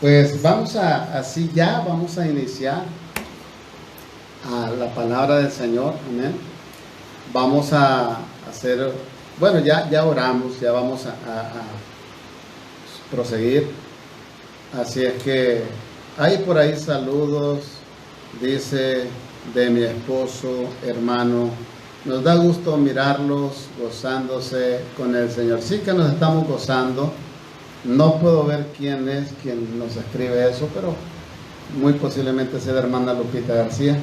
Pues vamos vamos a iniciar a la palabra del Señor, amén. Vamos a hacer, bueno, ya oramos, ya vamos a proseguir. Así es que hay por ahí saludos, dice, de mi esposo, hermano. Nos da gusto mirarlos gozándose con el Señor. Sí que nos estamos gozando. No puedo ver quién es quien nos escribe eso, pero muy posiblemente sea la hermana Lupita García.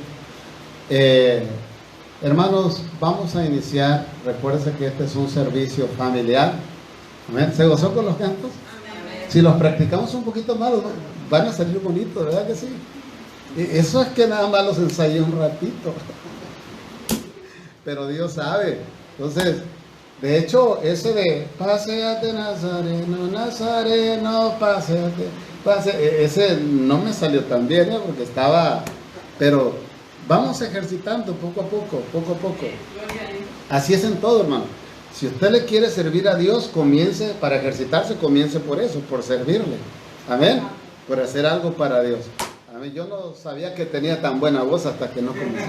Hermanos, vamos a iniciar. Recuérdense que este es un servicio familiar. ¿Amén? ¿Se gozó con los cantos? Amén. Si los practicamos un poquito más, ¿no? Van a salir bonitos, ¿verdad que sí? Eso es que nada más los ensayé un ratito. Pero Dios sabe. Entonces, de hecho, ese de paséate Nazareno, Nazareno, paséate, ese no me salió tan bien, porque estaba, pero vamos ejercitando poco a poco. Así es en todo, hermano. Si usted le quiere servir a Dios, comience, para ejercitarse, comience por eso, por servirle. Amén. Por hacer algo para Dios. Amén. Yo no sabía que tenía tan buena voz hasta que no comencé a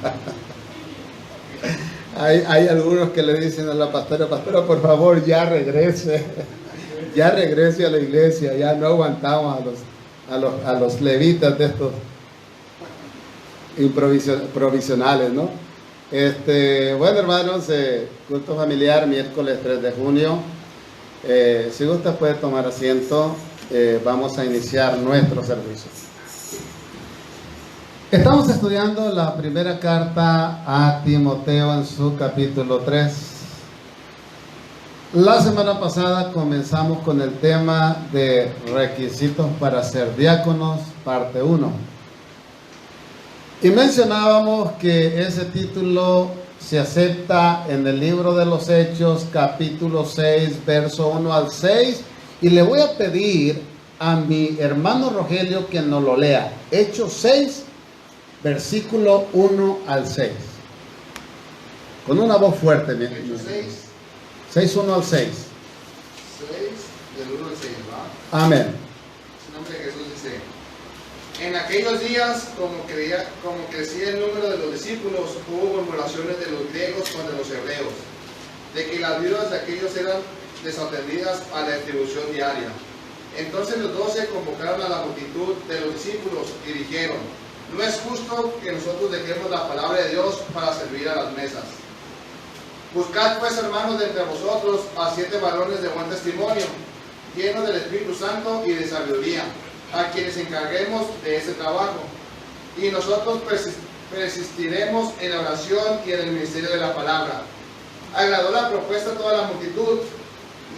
cantar. Hay algunos que le dicen a la pastora, por favor, ya regrese a la iglesia, ya no aguantamos a los levitas de estos provisionales, ¿no? Bueno, hermanos, culto familiar, miércoles 3 de junio. Si gusta puede tomar asiento, vamos a iniciar nuestro servicio. Estamos estudiando la primera carta a Timoteo en su capítulo 3. La semana pasada comenzamos con el tema de requisitos para ser diáconos, parte 1. Y mencionábamos que ese título se acepta en el libro de los Hechos, capítulo 6, verso 1 al 6. Y le voy a pedir a mi hermano Rogelio que nos lo lea. Hechos 6, versículo 1 al 6. Con una voz fuerte. Hechos 6, 1 al 6. 6, del 1 al 6, ¿va? Amén. En nombre de Jesús dice: en aquellos días, como crecía el número de los discípulos, hubo murmuraciones de los griegos contra los hebreos, de que las viudas de aquellos eran desatendidas a la distribución diaria. Entonces los 12 convocaron a la multitud de los discípulos y dijeron: no es justo que nosotros dejemos la palabra de Dios para servir a las mesas. Buscad pues, hermanos, de entre vosotros a 7 varones de buen testimonio, llenos del Espíritu Santo y de sabiduría, a quienes encarguemos de ese trabajo. Y nosotros persistiremos en la oración y en el ministerio de la palabra. Agradó la propuesta a toda la multitud,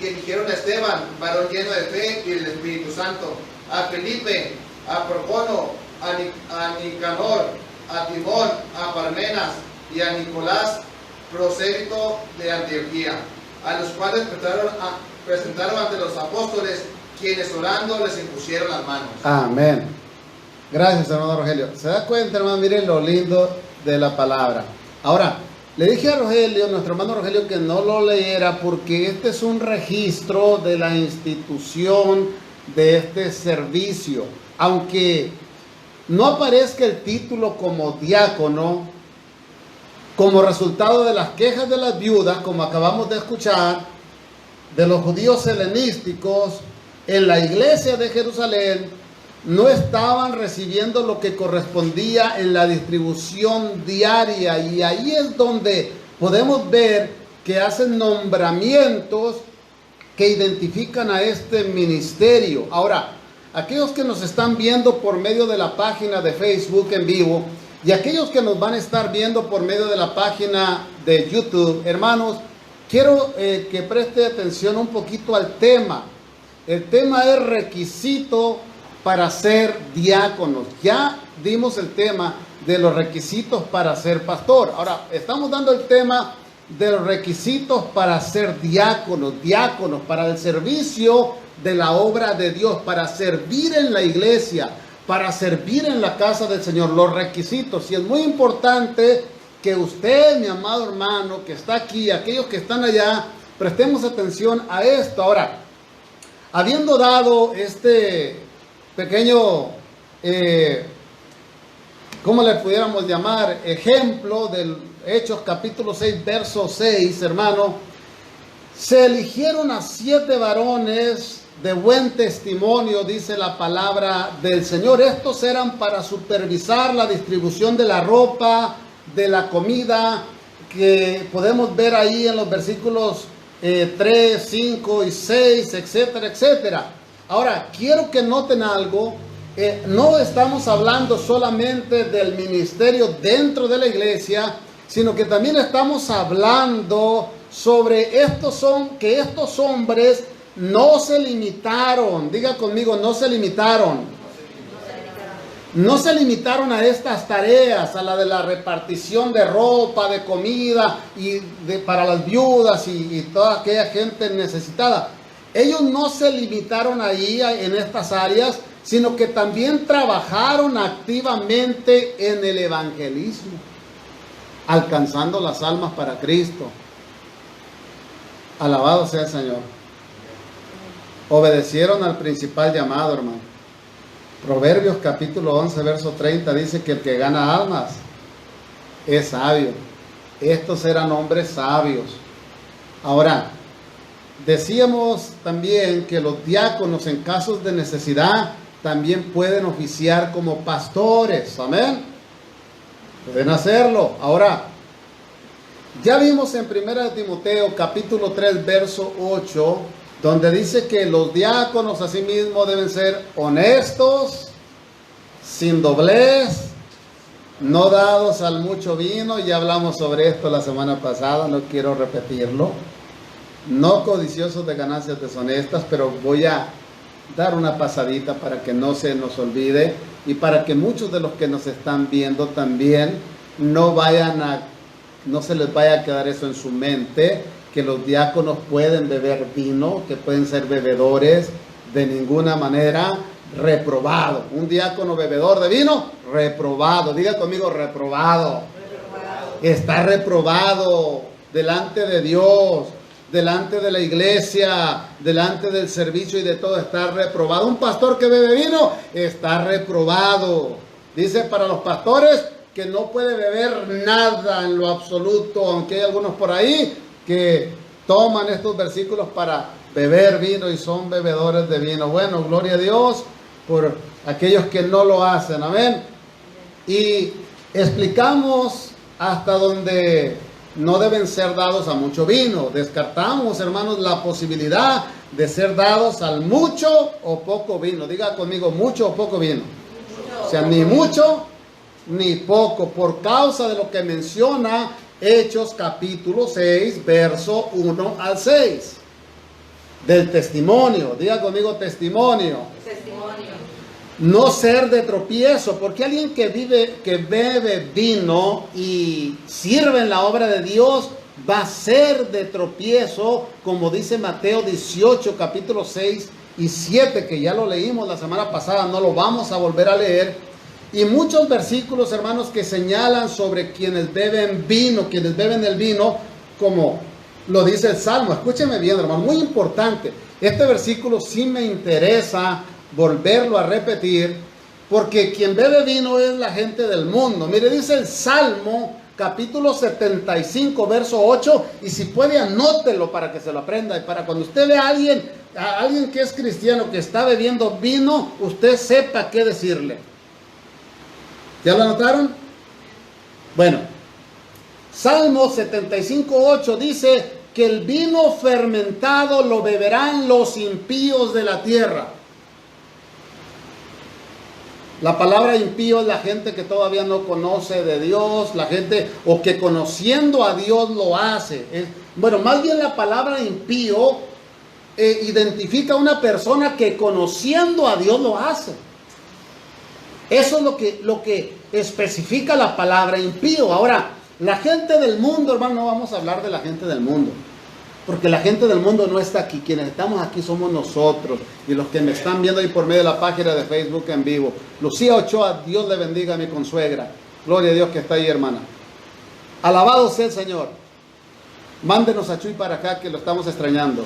y eligieron a Esteban, varón lleno de fe y del Espíritu Santo, a Felipe, a Procono, a Nicanor, a Timón, a Parmenas y a Nicolás, prosélito de Antioquía, a los cuales presentaron ante los apóstoles, quienes orando les impusieron las manos. Amén. Gracias, hermano Rogelio. ¿Se da cuenta, hermano? Miren lo lindo de la palabra. Ahora, le dije a Rogelio, nuestro hermano Rogelio, que no lo leyera porque este es un registro de la institución de este servicio. Aunque no aparezca el título como diácono, como resultado de las quejas de las viudas, como acabamos de escuchar, de los judíos helenísticos, en la iglesia de Jerusalén, no estaban recibiendo lo que correspondía en la distribución diaria. Y ahí es donde podemos ver que hacen nombramientos que identifican a este ministerio. Ahora, aquellos que nos están viendo por medio de la página de Facebook en vivo y aquellos que nos van a estar viendo por medio de la página de YouTube, hermanos, quiero que preste atención un poquito al tema. El tema es requisito para ser diáconos. Ya dimos el tema de los requisitos para ser pastor. Ahora, estamos dando el tema de los requisitos para ser diáconos, para el servicio de la obra de Dios, para servir en la iglesia, para servir en la casa del Señor. Los requisitos, y es muy importante que usted, mi amado hermano, que está aquí, aquellos que están allá, prestemos atención a esto. Ahora, habiendo dado este pequeño, ¿cómo le pudiéramos llamar? Ejemplo del Hechos capítulo 6, verso 6, hermano. Se eligieron a 7 varones de buen testimonio, dice la palabra del Señor. Estos eran para supervisar la distribución de la ropa, de la comida, que podemos ver ahí en los versículos 3, 5 y 6, etcétera, etcétera. Ahora, quiero que noten algo. No estamos hablando solamente del ministerio dentro de la iglesia, sino que también estamos hablando sobre que estos hombres no se limitaron. Diga conmigo, no se limitaron. No se limitaron a estas tareas, a la de la repartición de ropa, de comida y para las viudas y toda aquella gente necesitada. Ellos no se limitaron ahí en estas áreas, sino que también trabajaron activamente en el evangelismo, alcanzando las almas para Cristo. Alabado sea el Señor. Obedecieron al principal llamado, hermano. Proverbios capítulo 11, verso 30 dice que el que gana almas es sabio. Estos eran hombres sabios. Ahora, decíamos también que los diáconos en casos de necesidad también pueden oficiar como pastores. Amén. Pueden hacerlo. Ahora, ya vimos en 1 Timoteo capítulo 3, verso 8, donde dice que los diáconos asimismo deben ser honestos, sin doblez, no dados al mucho vino. Ya hablamos sobre esto la semana pasada, no quiero repetirlo. No codiciosos de ganancias deshonestas, pero voy a dar una pasadita para que no se nos olvide y para que muchos de los que nos están viendo también no se les vaya a quedar eso en su mente, que los diáconos pueden beber vino, que pueden ser bebedores, de ninguna manera. Reprobado. Un diácono bebedor de vino, reprobado. Diga conmigo, reprobado. Está reprobado delante de Dios, delante de la iglesia, delante del servicio y de todo. Está reprobado. Un pastor que bebe vino está reprobado. Dice para los pastores que no puede beber nada en lo absoluto, aunque hay algunos por ahí que toman estos versículos para beber vino y son bebedores de vino. Bueno, gloria a Dios por aquellos que no lo hacen. Amén. Y explicamos hasta donde no deben ser dados a mucho vino. Descartamos, hermanos, la posibilidad de ser dados al mucho o poco vino. Diga conmigo, mucho o poco vino. O sea, ni mucho ni poco, por causa de lo que menciona Hechos capítulo 6, verso 1 al 6. Del testimonio. Diga conmigo, testimonio. Testimonio. No ser de tropiezo, porque alguien que bebe vino y sirve en la obra de Dios va a ser de tropiezo, como dice Mateo 18, capítulo 6 y 7, que ya lo leímos la semana pasada, no lo vamos a volver a leer. Y muchos versículos, hermanos, que señalan sobre quienes beben vino, quienes beben el vino, como lo dice el Salmo. Escúcheme bien, hermano, muy importante. Este versículo sí me interesa volverlo a repetir, porque quien bebe vino es la gente del mundo. Mire, dice el Salmo capítulo 75, verso 8, y si puede anótelo para que se lo aprenda, y para cuando usted vea a alguien que es cristiano que está bebiendo vino, usted sepa qué decirle. ¿Ya lo anotaron? Bueno, Salmo 75, 8 dice que el vino fermentado lo beberán los impíos de la tierra. La palabra impío es la gente que todavía no conoce de Dios, la gente o que conociendo a Dios lo hace. Bueno, más bien la palabra impío identifica a una persona que conociendo a Dios lo hace. Eso es lo que especifica la palabra impío. Ahora, la gente del mundo, hermano, no vamos a hablar de la gente del mundo, porque la gente del mundo no está aquí. Quienes estamos aquí somos nosotros y los que me están viendo ahí por medio de la página de Facebook en vivo. Lucía Ochoa, Dios le bendiga a mi consuegra. Gloria a Dios que está ahí, hermana. Alabado sea el Señor. Mándenos a Chuy para acá, que lo estamos extrañando.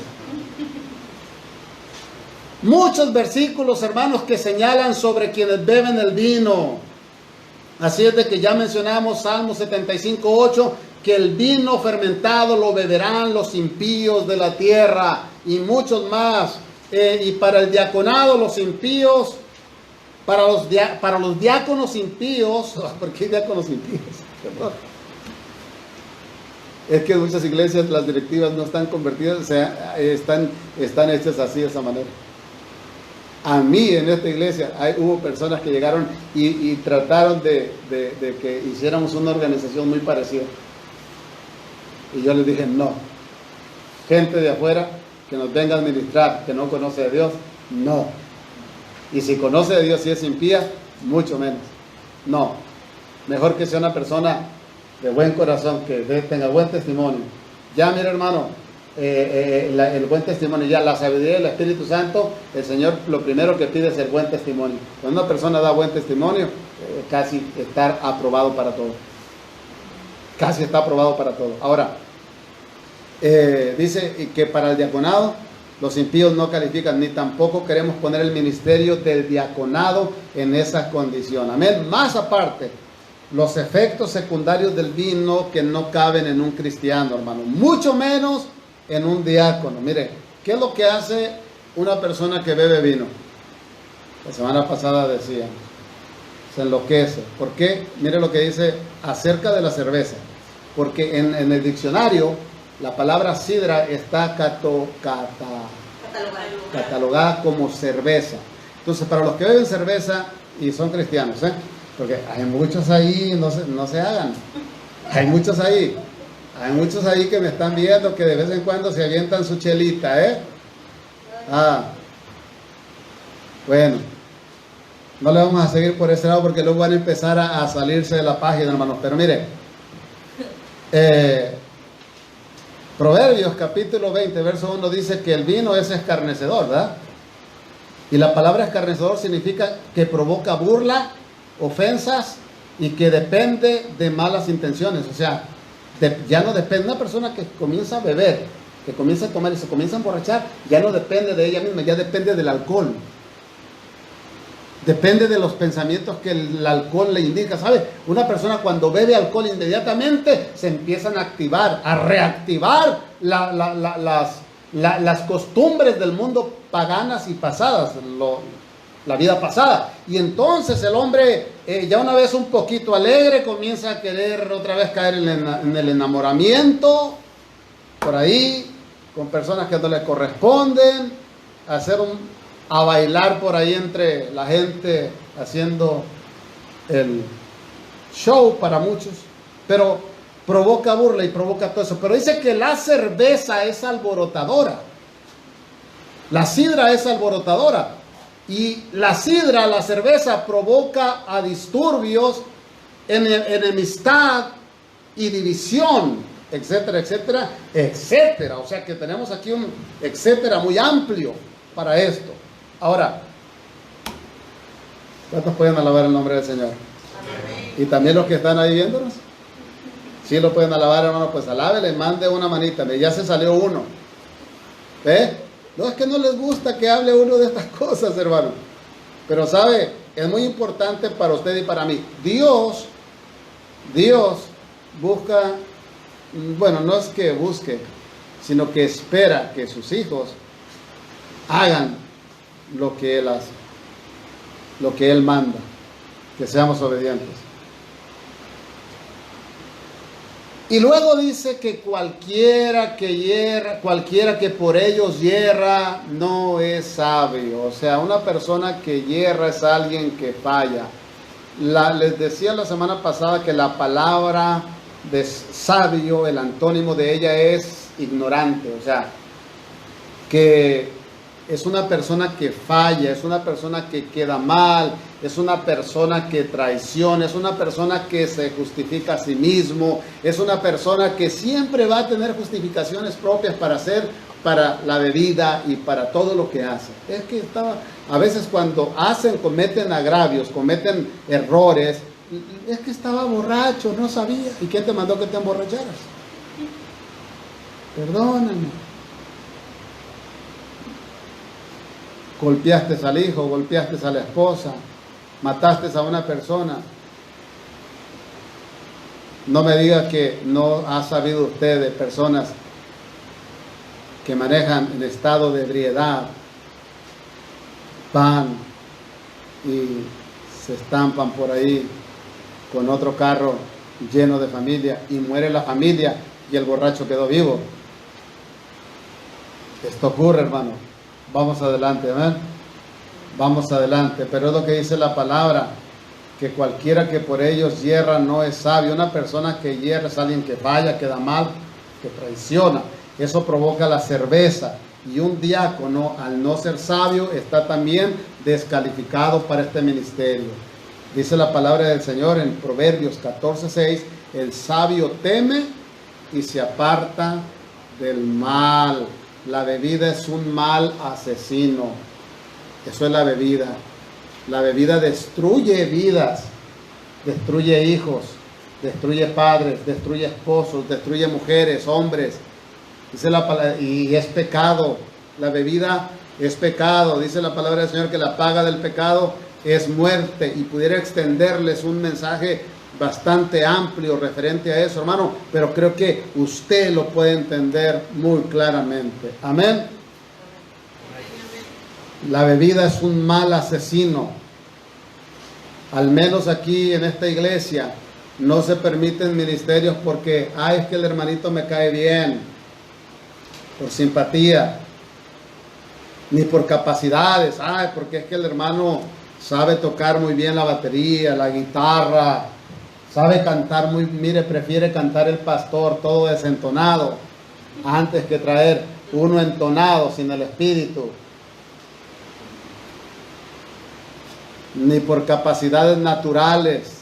Muchos versículos, hermanos, que señalan sobre quienes beben el vino. Así es de que ya mencionamos Salmo 75:8, que el vino fermentado lo beberán los impíos de la tierra, y muchos más. Y para el diaconado, los impíos, para los diáconos impíos, ¿por qué diáconos impíos? Perdón. Es que en muchas iglesias las directivas no están convertidas, o sea, están hechas así, de esa manera. A mí en esta iglesia hubo personas que llegaron y trataron de que hiciéramos una organización muy parecida. Y yo les dije, no. Gente de afuera que nos venga a administrar, que no conoce a Dios, no. Y si conoce a Dios y es impía, mucho menos. No. Mejor que sea una persona de buen corazón, que tenga buen testimonio. Ya, mira, hermano, el buen testimonio, ya la sabiduría del Espíritu Santo, el Señor lo primero que pide es el buen testimonio. Cuando una persona da buen testimonio, casi está aprobado para todo. Casi está aprobado para todo. Ahora, dice que para el diaconado los impíos no califican, ni tampoco queremos poner el ministerio del diaconado en esa condición. Amén. Más aparte, los efectos secundarios del vino que no caben en un cristiano, hermano, mucho menos en un diácono. Mire, ¿qué es lo que hace una persona que bebe vino? La semana pasada decía, se enloquece. ¿Por qué? Mire lo que dice acerca de la cerveza. Porque en el diccionario la palabra sidra está catalogada como cerveza. Entonces, para los que beben cerveza y son cristianos, porque hay muchos ahí, no se hagan. Hay muchos ahí que me están viendo que de vez en cuando se avientan su chelita, bueno, no le vamos a seguir por ese lado porque luego van a empezar a salirse de la página, hermanos. Pero mire, Proverbios capítulo 20, verso 1 dice que el vino es escarnecedor, ¿verdad? Y la palabra escarnecedor significa que provoca burla, ofensas y que depende de malas intenciones. O sea, ya no depende. Una persona que comienza a beber, que comienza a tomar y se comienza a emborrachar, ya no depende de ella misma, ya depende del alcohol. Depende de los pensamientos que el alcohol le indica. ¿Sabe? Una persona cuando bebe alcohol inmediatamente se empiezan a activar, a reactivar las costumbres del mundo paganas y pasadas, la vida pasada. Y entonces el hombre, ya una vez un poquito alegre, comienza a querer otra vez caer en el enamoramiento, por ahí, con personas que no le corresponden, a bailar por ahí entre la gente, haciendo el show para muchos, pero provoca burla y provoca todo eso. Pero dice que la cerveza es alborotadora, la sidra es alborotadora, y la sidra, la cerveza, provoca a disturbios, enemistad y división, etcétera, etcétera, etcétera. O sea que tenemos aquí un etcétera muy amplio para esto. Ahora, ¿cuántos pueden alabar el nombre del Señor? Amén. Y también los que están ahí viéndonos. Si lo pueden alabar, hermano, pues alábele, mande una manita. Ya se salió uno. No, es que no les gusta que hable uno de estas cosas, hermano. Pero sabe, es muy importante para usted y para mí. Dios busca, bueno, no es que busque, sino que espera que sus hijos hagan lo que Él hace, lo que Él manda, que seamos obedientes. Y luego dice que cualquiera que por ellos yerra, no es sabio. O sea, una persona que yerra es alguien que falla. Les decía la semana pasada que la palabra de sabio, el antónimo de ella es ignorante. O sea, que es una persona que falla, es una persona que queda mal, es una persona que traiciona, es una persona que se justifica a sí mismo, es una persona que siempre va a tener justificaciones propias para la bebida y para todo lo que hace. Es que a veces cuando cometen agravios, cometen errores, es que estaba borracho, no sabía. ¿Y quién te mandó que te emborracharas? Perdóname. golpeaste al hijo, golpeaste a la esposa, mataste a una persona. No me diga que no ha sabido usted de personas que manejan en estado de ebriedad, van y se estampan por ahí con otro carro lleno de familia y muere la familia y el borracho quedó vivo. Esto ocurre, hermano. Vamos adelante, amén. Vamos adelante, pero es lo que dice la palabra, que cualquiera que por ellos hierra no es sabio. Una persona que hierra es alguien que falla, que da mal, que traiciona. Eso provoca la cerveza. Y un diácono, al no ser sabio, está también descalificado para este ministerio. Dice la palabra del Señor en Proverbios 14:6, el sabio teme y se aparta del mal. La bebida es un mal asesino. Eso es la bebida. La bebida destruye vidas, destruye hijos, destruye padres, destruye esposos, destruye mujeres, hombres. Dice la palabra, y es pecado. La bebida es pecado. Dice la palabra del Señor que la paga del pecado es muerte. Y pudiera extenderles un mensaje bastante amplio referente a eso, hermano, pero creo que usted lo puede entender muy claramente. Amén. La bebida es un mal asesino. Al menos aquí en esta iglesia no se permiten ministerios porque, es que el hermanito me cae bien, por simpatía, ni por capacidades, porque es que el hermano sabe tocar muy bien la batería, la guitarra, sabe cantar prefiere cantar el pastor todo desentonado, antes que traer uno entonado sin el espíritu. Ni por capacidades naturales,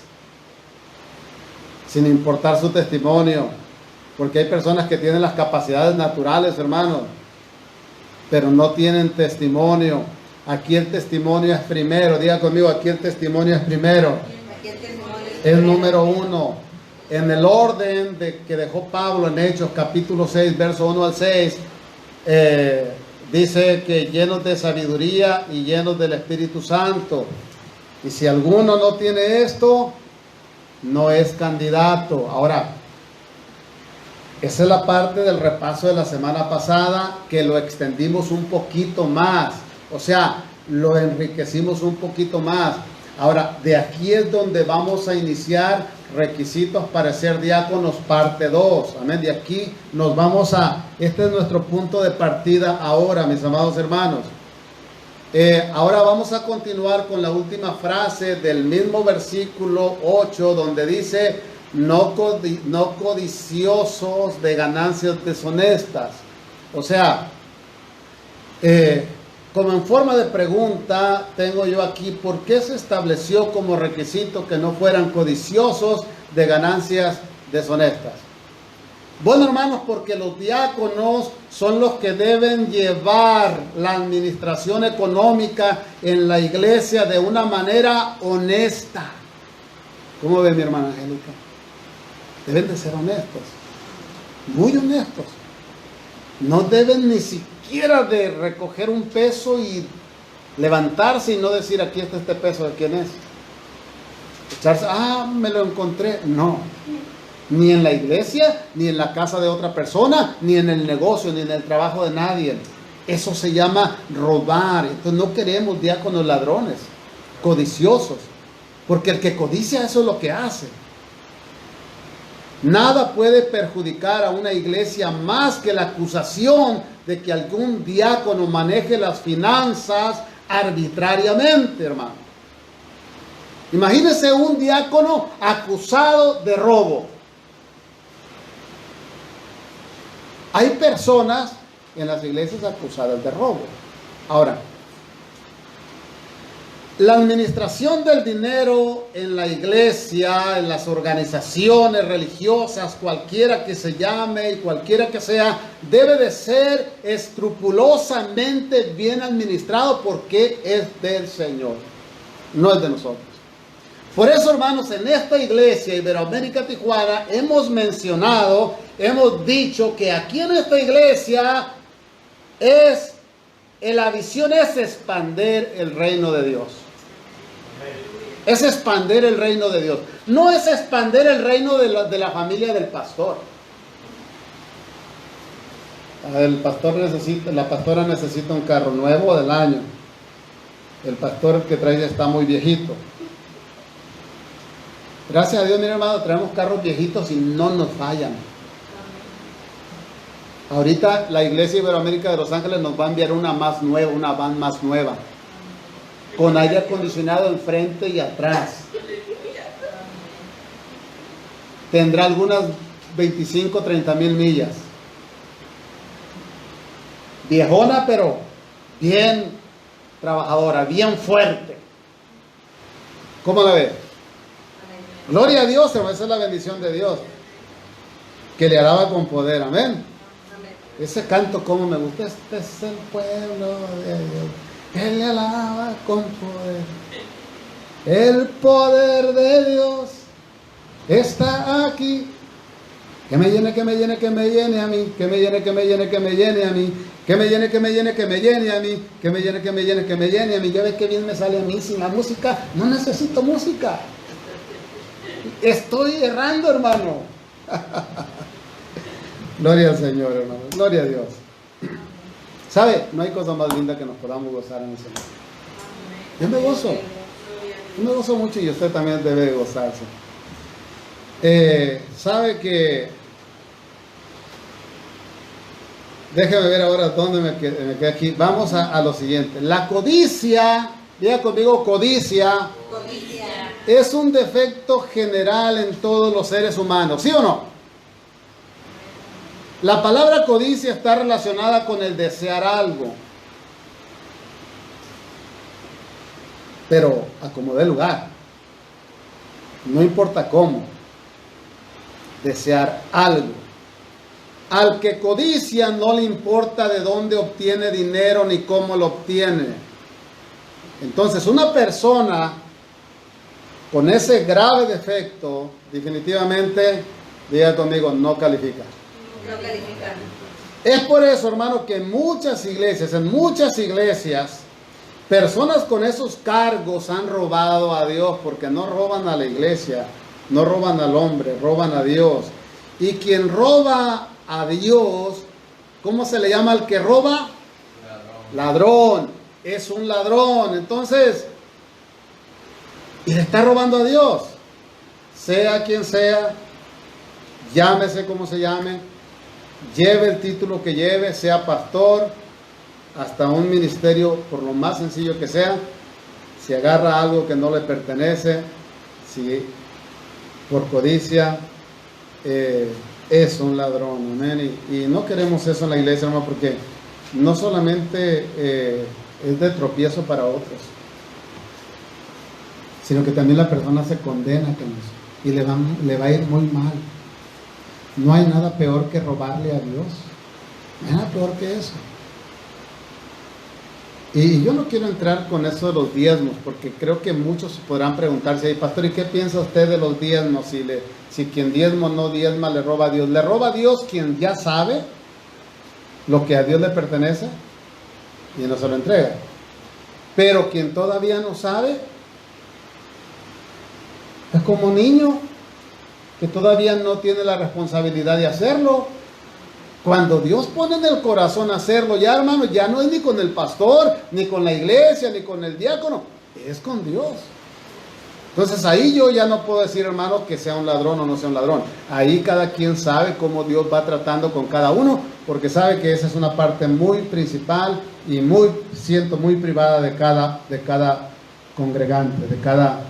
sin importar su testimonio, porque hay personas que tienen las capacidades naturales, hermanos, pero no tienen testimonio. Aquí el testimonio es primero. Diga conmigo, aquí el testimonio es primero. Es número uno. En el orden que dejó Pablo en Hechos capítulo 6, verso 1 al 6, dice que llenos de sabiduría y llenos del Espíritu Santo. Y si alguno no tiene esto, no es candidato. Ahora, esa es la parte del repaso de la semana pasada, que lo extendimos un poquito más. O sea, lo enriquecimos un poquito más. Ahora, de aquí es donde vamos a iniciar requisitos para ser diáconos, parte 2. Amén. De aquí nos vamos este es nuestro punto de partida ahora, mis amados hermanos. Ahora vamos a continuar con la última frase del mismo versículo 8, donde dice, no codiciosos de ganancias deshonestas. O sea, como en forma de pregunta, tengo yo aquí, ¿por qué se estableció como requisito que no fueran codiciosos de ganancias deshonestas? Bueno, hermanos, porque los diáconos son los que deben llevar la administración económica en la iglesia de una manera honesta. ¿Cómo ve mi hermana Angélica? Deben de ser honestos, muy honestos. No deben ni siquiera de recoger un peso y levantarse y no decir, aquí está este peso, ¿de quién es? Echarse, me lo encontré. No. Ni en la iglesia, ni en la casa de otra persona, ni en el negocio, ni en el trabajo de nadie. Eso se llama robar. Entonces no queremos diáconos ladrones, codiciosos, porque el que codicia eso es lo que hace. Nada puede perjudicar a una iglesia más que la acusación de que algún diácono maneje las finanzas arbitrariamente, hermano. Imagínese un diácono acusado de robo. Hay personas en las iglesias acusadas de robo. Ahora, la administración del dinero en la iglesia, en las organizaciones religiosas, cualquiera que se llame y cualquiera que sea, debe de ser escrupulosamente bien administrado porque es del Señor, no es de nosotros. Por eso, hermanos, en esta iglesia Iberoamérica Tijuana hemos dicho que aquí en esta iglesia es La visión es expander el reino de Dios. Es expander el reino de Dios. No es expander el reino de la familia del pastor. La pastora necesita un carro nuevo del año. El pastor que trae está muy viejito. Gracias a Dios, mi hermano, traemos carros viejitos y no nos fallan. Ahorita la Iglesia Iberoamérica de Los Ángeles nos va a enviar una más nueva, una van más nueva, con aire acondicionado enfrente y atrás. Tendrá algunas 25, 30 mil millas. Viejona, pero bien trabajadora, bien fuerte. ¿Cómo la ve? Gloria a Dios, hermano, esa es la bendición de Dios, que le alaba con poder, amén. Ese canto como me gusta, este es el pueblo de Dios, que le alaba con poder. El poder de Dios está aquí. Que me llene, que me llene, que me llene a mí, que me llene, que me llene, que me llene a mí, que me llene, que me llene, que me llene a mí, que me llene, que me llene, que me llene a mí. Ya ves que bien me sale a mí sin la música, no necesito música. Estoy errando, hermano. Gloria al Señor, hermano. Gloria a Dios. ¿Sabe? No hay cosa más linda que nos podamos gozar en el Señor. Yo me gozo. Yo me gozo mucho y usted también debe de gozarse. ¿Sabe que? Déjeme ver ahora dónde me quedé aquí. Vamos a lo siguiente. La codicia, diga conmigo, codicia. Es un defecto general en todos los seres humanos, ¿sí o no? La palabra codicia está relacionada con el desear algo, pero a como dé lugar, no importa cómo, desear algo. Al que codicia no le importa de dónde obtiene dinero ni cómo lo obtiene. Entonces, una persona con ese grave defecto, definitivamente, diga conmigo, no califica. No califica. Es por eso, hermano, que en muchas iglesias, personas con esos cargos han robado a Dios, porque no roban a la iglesia, no roban al hombre, roban a Dios. Y quien roba a Dios, ¿cómo se le llama al que roba? Ladrón. Es un ladrón. Entonces, y le está robando a Dios, sea quien sea, llámese como se llame, lleve el título que lleve, sea pastor, hasta un ministerio, por lo más sencillo que sea, si agarra algo que no le pertenece, si por codicia, es un ladrón, amén. Y no queremos eso en la iglesia, hermano, porque no solamente es de tropiezo para otros, sino que también la persona se condena con eso y le va a ir muy mal. No hay nada peor que robarle a Dios. No hay nada peor que eso. Y yo no quiero entrar con eso de los diezmos, porque creo que muchos podrán preguntarse, pastor, ¿y qué piensa usted de los diezmos? Si quien diezmo no diezma, le roba a Dios. Le roba a Dios quien ya sabe lo que a Dios le pertenece y no se lo entrega. Pero quien todavía no sabe, es como un niño que todavía no tiene la responsabilidad de hacerlo. Cuando Dios pone en el corazón hacerlo, ya, hermano, ya no es ni con el pastor, ni con la iglesia, ni con el diácono, es con Dios. Entonces ahí yo ya no puedo decir, hermano, que sea un ladrón o no sea un ladrón. Ahí cada quien sabe cómo Dios va tratando con cada uno, porque sabe que esa es una parte muy principal y muy privada de cada congregante, de cada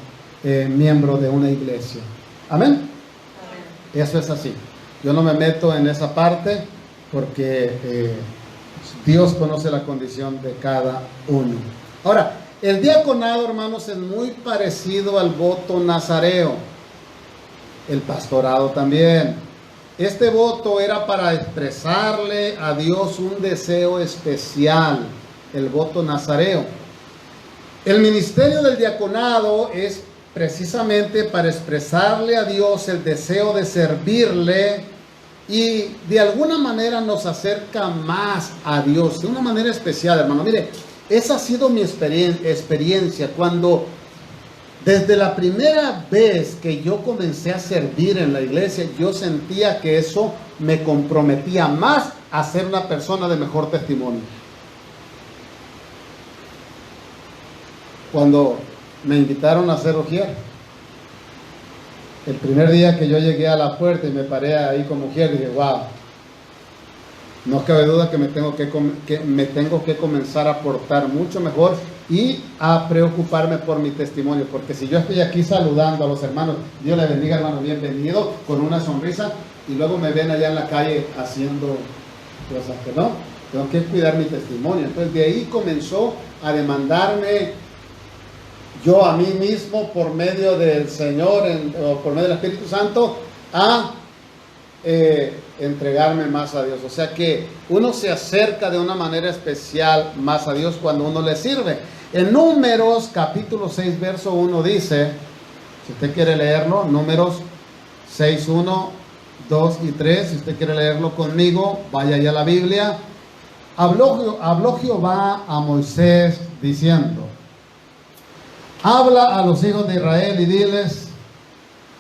miembro de una iglesia. Amén. Eso es así. Yo no me meto en esa parte porque Dios conoce la condición de cada uno. Ahora, el diaconado, hermanos, es muy parecido al voto nazareo. El pastorado también. Este voto era para expresarle a Dios un deseo especial, el voto nazareo. El ministerio del diaconado es precisamente para expresarle a Dios el deseo de servirle y de alguna manera nos acerca más a Dios, de una manera especial, hermano. Mire, esa ha sido mi experiencia cuando desde la primera vez que yo comencé a servir en la iglesia, yo sentía que eso me comprometía más a ser una persona de mejor testimonio. Cuando me invitaron a hacer ujier, el primer día que yo llegué a la puerta y me paré ahí como ujier, dije, wow, no cabe duda que me tengo que comenzar a portar mucho mejor y a preocuparme por mi testimonio, porque si yo estoy aquí saludando a los hermanos, Dios les bendiga, hermano, bienvenido, con una sonrisa, y luego me ven allá en la calle haciendo cosas que no, tengo que cuidar mi testimonio. Entonces de ahí comenzó a demandarme yo a mí mismo, por medio del Señor o por medio del Espíritu Santo, a entregarme más a Dios. O sea que uno se acerca de una manera especial más a Dios cuando uno le sirve. En Números capítulo 6 verso 1 dice, si usted quiere leerlo, Números 6, 1, 2 y 3, si usted quiere leerlo conmigo, vaya allá a la Biblia. Habló Jehová a Moisés diciendo, habla a los hijos de Israel y diles,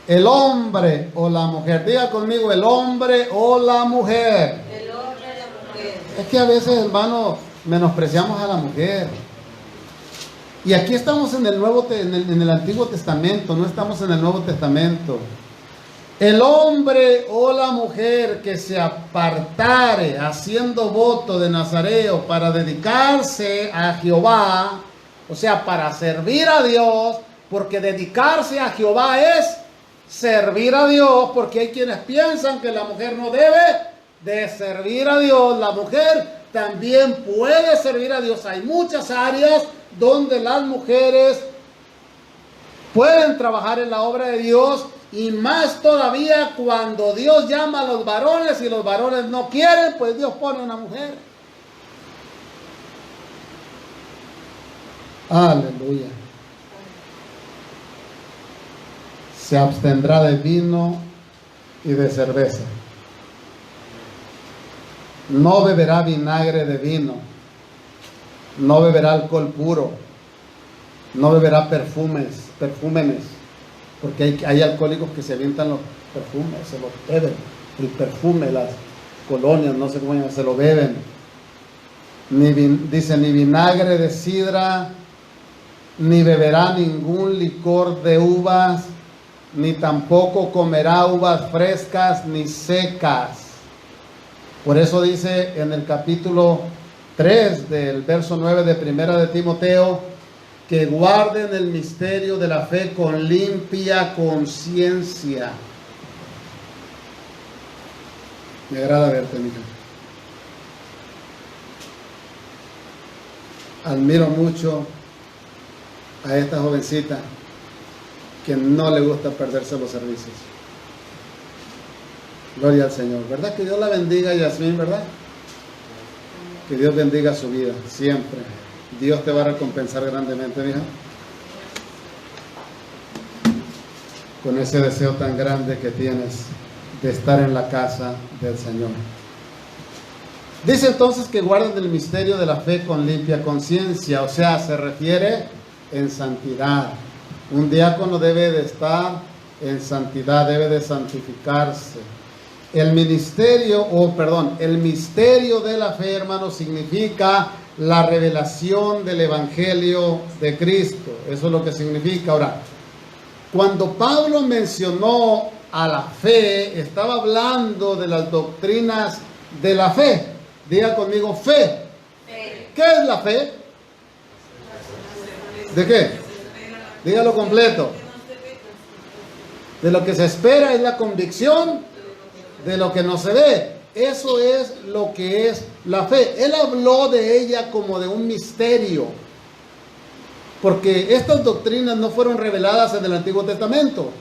el hombre o la mujer, diga conmigo, el hombre o la mujer. El hombre y la mujer. Es que a veces, hermano, menospreciamos a la mujer. Y aquí estamos en el Antiguo Testamento, no estamos en el Nuevo Testamento. El hombre o la mujer que se apartare haciendo voto de nazareo para dedicarse a Jehová, o sea, para servir a Dios, porque dedicarse a Jehová es servir a Dios, porque hay quienes piensan que la mujer no debe de servir a Dios. La mujer también puede servir a Dios. Hay muchas áreas donde las mujeres pueden trabajar en la obra de Dios, y más todavía cuando Dios llama a los varones y los varones no quieren, pues Dios pone una mujer. Aleluya. Se abstendrá de vino y de cerveza. No beberá vinagre de vino. No beberá alcohol puro. No beberá perfúmenes. Porque hay alcohólicos que se avientan los perfumes, se los beben. El perfume, las colonias, no sé cómo llaman, se lo beben. Dice, ni vinagre de sidra, ni beberá ningún licor de uvas, ni tampoco comerá uvas frescas ni secas. Por eso dice en el capítulo 3 del verso 9 de Primera de Timoteo, que guarden el misterio de la fe con limpia conciencia. Me agrada verte, mija. Admiro mucho a esta jovencita que no le gusta perderse los servicios. Gloria al Señor. ¿Verdad? Que Dios la bendiga, Yasmín, ¿verdad? Que Dios bendiga su vida, siempre. Dios te va a recompensar grandemente, mija, con ese deseo tan grande que tienes de estar en la casa del Señor. Dice entonces que guarden el misterio de la fe con limpia conciencia, o sea, se refiere en santidad. Un diácono debe de estar en santidad, debe de santificarse. El misterio de la fe, hermano, significa la revelación del Evangelio de Cristo. Eso es lo que significa. Ahora, cuando Pablo mencionó a la fe, estaba hablando de las doctrinas de la fe. Diga conmigo, fe. ¿Qué es la fe? ¿De qué? Dígalo completo. De lo que se espera es la convicción de lo que no se ve. Eso es lo que es la fe. Él habló de ella como de un misterio, porque estas doctrinas no fueron reveladas en el Antiguo Testamento,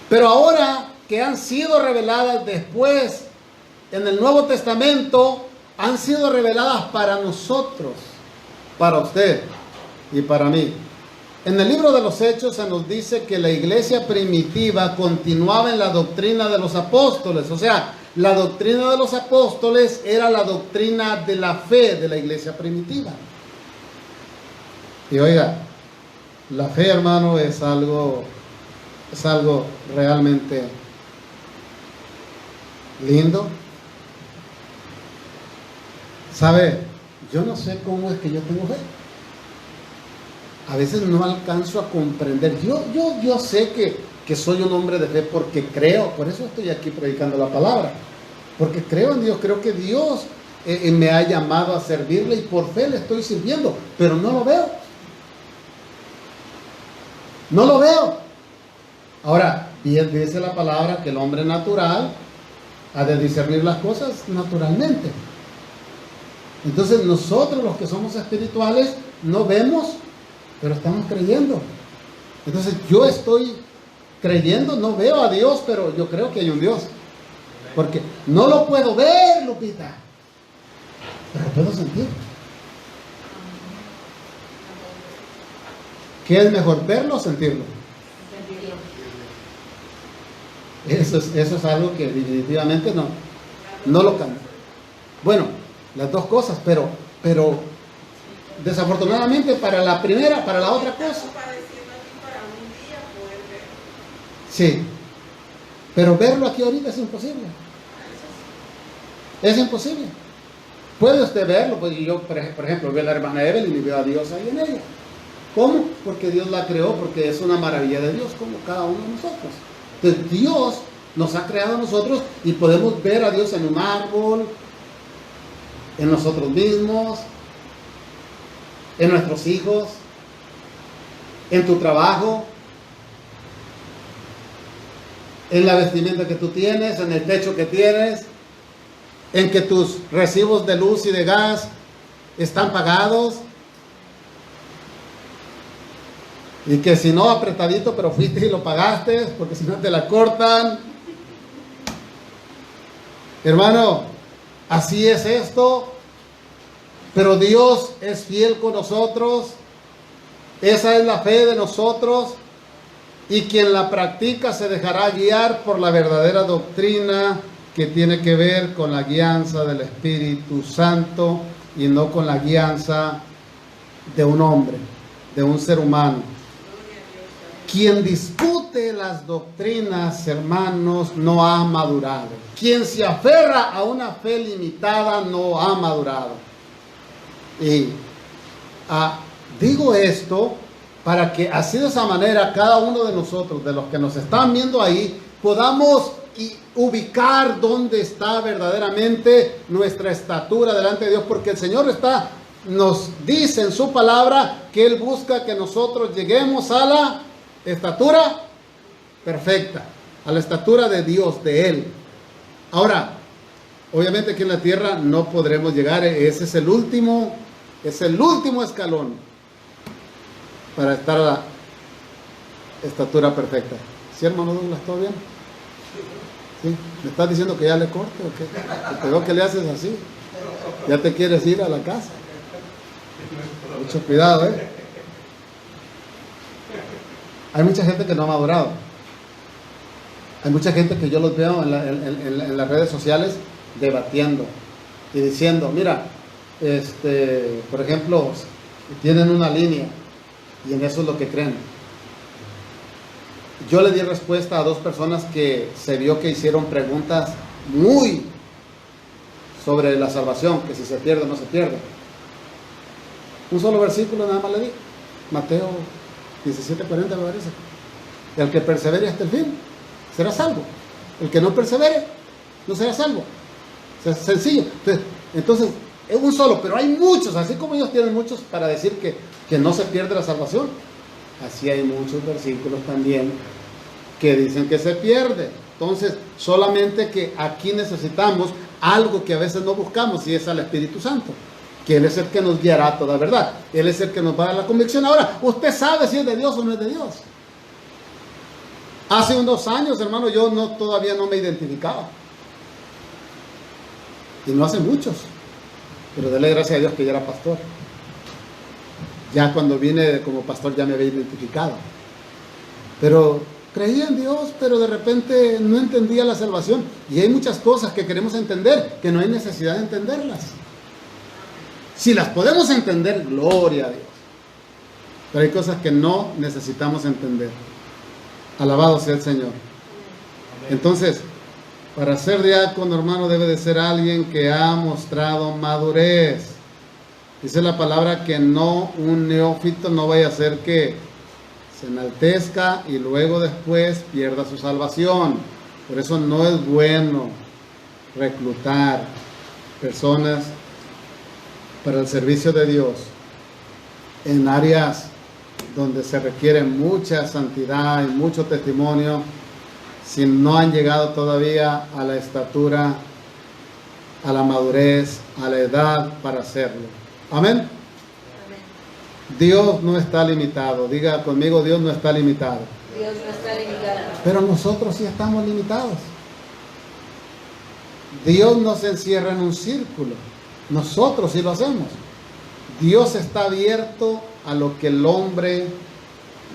pero ahora que han sido reveladas después en el Nuevo Testamento, han sido reveladas para nosotros, para usted y para mí. En el libro de los Hechos se nos dice que la iglesia primitiva continuaba en la doctrina de los apóstoles. O sea, la doctrina de los apóstoles era la doctrina de la fe de la iglesia primitiva. Y oiga, la fe, hermano, es algo realmente lindo. ¿Sabe? Yo no sé cómo es que yo tengo fe. A veces no alcanzo a comprender. Yo sé que soy un hombre de fe porque creo. Por eso estoy aquí predicando la palabra. Porque creo en Dios. Creo que Dios me ha llamado a servirle y por fe le estoy sirviendo. Pero no lo veo. No lo veo. Ahora, bien dice la palabra que el hombre natural ha de discernir las cosas naturalmente. Entonces nosotros los que somos espirituales no vemos, pero estamos creyendo. Entonces yo estoy creyendo, no veo a Dios, pero yo creo que hay un Dios. Porque no lo puedo ver, Lupita, pero lo puedo sentir. ¿Qué es mejor, verlo o sentirlo? Eso es algo que definitivamente no lo cambia. Bueno, las dos cosas, pero desafortunadamente para la primera, para la otra cosa. Sí, pero verlo aquí ahorita es imposible. Es imposible. Puede usted verlo, pues yo, por ejemplo, veo a la hermana Evelyn y veo a Dios ahí en ella. ¿Cómo? Porque Dios la creó, porque es una maravilla de Dios, como cada uno de nosotros. Entonces Dios nos ha creado a nosotros y podemos ver a Dios en un árbol, en nosotros mismos, en nuestros hijos, en tu trabajo, en la vestimenta que tú tienes, en el techo que tienes, en que tus recibos de luz y de gas están pagados. Y que si no, apretadito, pero fuiste y lo pagaste, porque si no te la cortan. Hermano, así es esto. Pero Dios es fiel con nosotros. Esa es la fe de nosotros. Y quien la practica se dejará guiar por la verdadera doctrina que tiene que ver con la guianza del Espíritu Santo y no con la guianza de un hombre, de un ser humano. Quien discute las doctrinas, hermanos, no ha madurado. Quien se aferra a una fe limitada no ha madurado. Y digo esto para que así de esa manera cada uno de nosotros, de los que nos están viendo ahí, podamos ubicar dónde está verdaderamente nuestra estatura delante de Dios, porque el Señor nos dice en su palabra que Él busca que nosotros lleguemos a la estatura perfecta, a la estatura de Dios, de Él. Ahora, obviamente aquí en la tierra no podremos llegar, ese es el último escalón para estar a la estatura perfecta. ¿Sí, hermano Douglas, todo bien? ¿Sí? ¿Me estás diciendo que ya le corte o qué? Te veo que le haces así. Ya te quieres ir a la casa. Mucho cuidado, ¿eh? Hay mucha gente que no ha madurado. Hay mucha gente que yo los veo en las redes sociales debatiendo y diciendo, mira, por ejemplo, tienen una línea y en eso es lo que creen. Yo le di respuesta a dos personas que se vio que hicieron preguntas muy sobre la salvación, que si se pierde o no se pierde. Un solo versículo nada más le di, Mateo 17:40 me parece. El que persevere hasta el fin será salvo. El que no persevere no será salvo. O sea, es sencillo. Entonces, es un solo, pero hay muchos, así como ellos tienen muchos para decir que no se pierde la salvación, así hay muchos versículos también que dicen que se pierde. Entonces, solamente que aquí necesitamos algo que a veces no buscamos, y es al Espíritu Santo, que Él es el que nos guiará a toda verdad. Él es el que nos va a dar la convicción. Ahora, usted sabe si es de Dios o no es de Dios. Hace unos años, hermano, yo todavía no me identificaba. Y no hace muchos. Pero dele gracias a Dios que ya era pastor. Ya cuando vine como pastor ya me había identificado. Pero creía en Dios, pero de repente no entendía la salvación. Y hay muchas cosas que queremos entender, que no hay necesidad de entenderlas. Si las podemos entender, gloria a Dios. Pero hay cosas que no necesitamos entender. Alabado sea el Señor. Entonces, para ser diácono, hermano, debe de ser alguien que ha mostrado madurez. Dice la palabra que no, un neófito no vaya a ser que se enaltezca y luego después pierda su salvación. Por eso no es bueno reclutar personas para el servicio de Dios en áreas donde se requiere mucha santidad y mucho testimonio, si no han llegado todavía a la estatura, a la madurez, a la edad para hacerlo. Amén. Amén. Dios no está limitado. Diga conmigo, Dios no está limitado. Dios no está limitado. Pero nosotros sí estamos limitados. Dios no se encierra en un círculo. Nosotros sí lo hacemos. Dios está abierto a lo que el hombre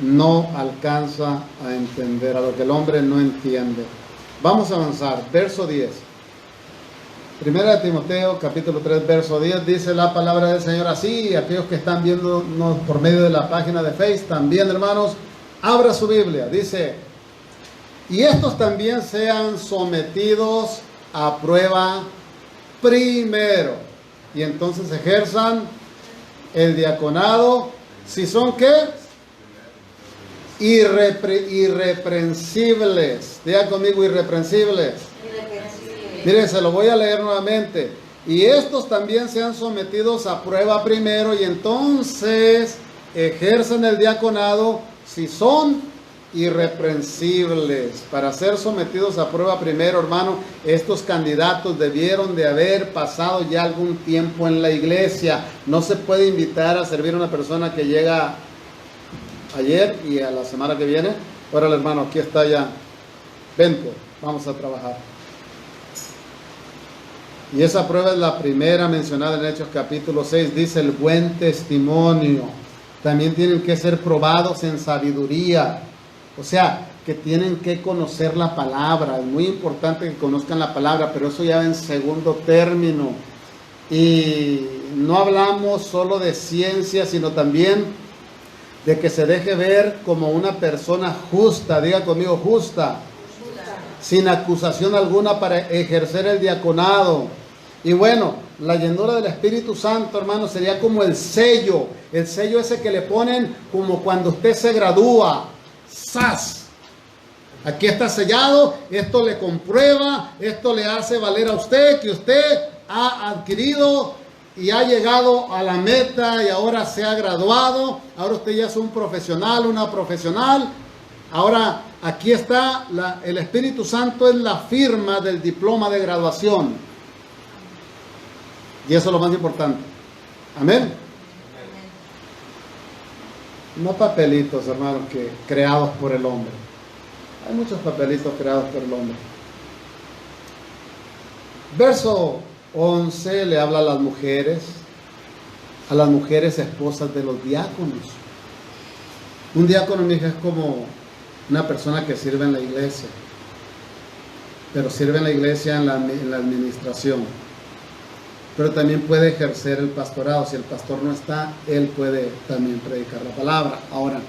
no alcanza a entender, a lo que el hombre no entiende. Vamos a avanzar. Verso 10. Primera de Timoteo, capítulo 3, verso 10, dice la palabra del Señor así. Aquellos que están viéndonos por medio de la página de Facebook, también, hermanos, abra su Biblia. Dice, y estos también sean sometidos a prueba primero, y entonces ejerzan el diaconado, si son ¿qué? Irreprensibles. Diga conmigo, irreprensibles. Miren, se lo voy a leer nuevamente. Y estos también sean sometidos a prueba primero, y entonces ejercen el diaconado si son irreprensibles. Para ser sometidos a prueba primero, hermano, estos candidatos debieron de haber pasado ya algún tiempo en la iglesia. No se puede invitar a servir a una persona que llega ayer y a la semana que viene. Órale, hermano, aquí está ya. Vente, vamos a trabajar. Y esa prueba es la primera mencionada en Hechos capítulo 6. Dice el buen testimonio. También tienen que ser probados en sabiduría. O sea, que tienen que conocer la palabra. Es muy importante que conozcan la palabra, pero eso ya va en segundo término. Y no hablamos solo de ciencia, sino también de que se deje ver como una persona justa. Diga conmigo, justa. Sin acusación alguna para ejercer el diaconado. Y bueno, la llenura del Espíritu Santo, hermano, sería como el sello ese que le ponen como cuando usted se gradúa. ¡Sas! Aquí está sellado, esto le comprueba, esto le hace valer a usted que usted ha adquirido y ha llegado a la meta y ahora se ha graduado. Ahora usted ya es un profesional, una profesional. Ahora aquí está, el Espíritu Santo es la firma del diploma de graduación. Y eso es lo más importante. Amén. No papelitos, hermanos, creados por el hombre. Hay muchos papelitos creados por el hombre. Verso 11 le habla a las mujeres esposas de los diáconos. Un diácono, mi hija, es como una persona que sirve en la iglesia, pero sirve en la iglesia en la administración. Pero también puede ejercer el pastorado. Si el pastor no está, él puede también predicar la palabra. Ahora,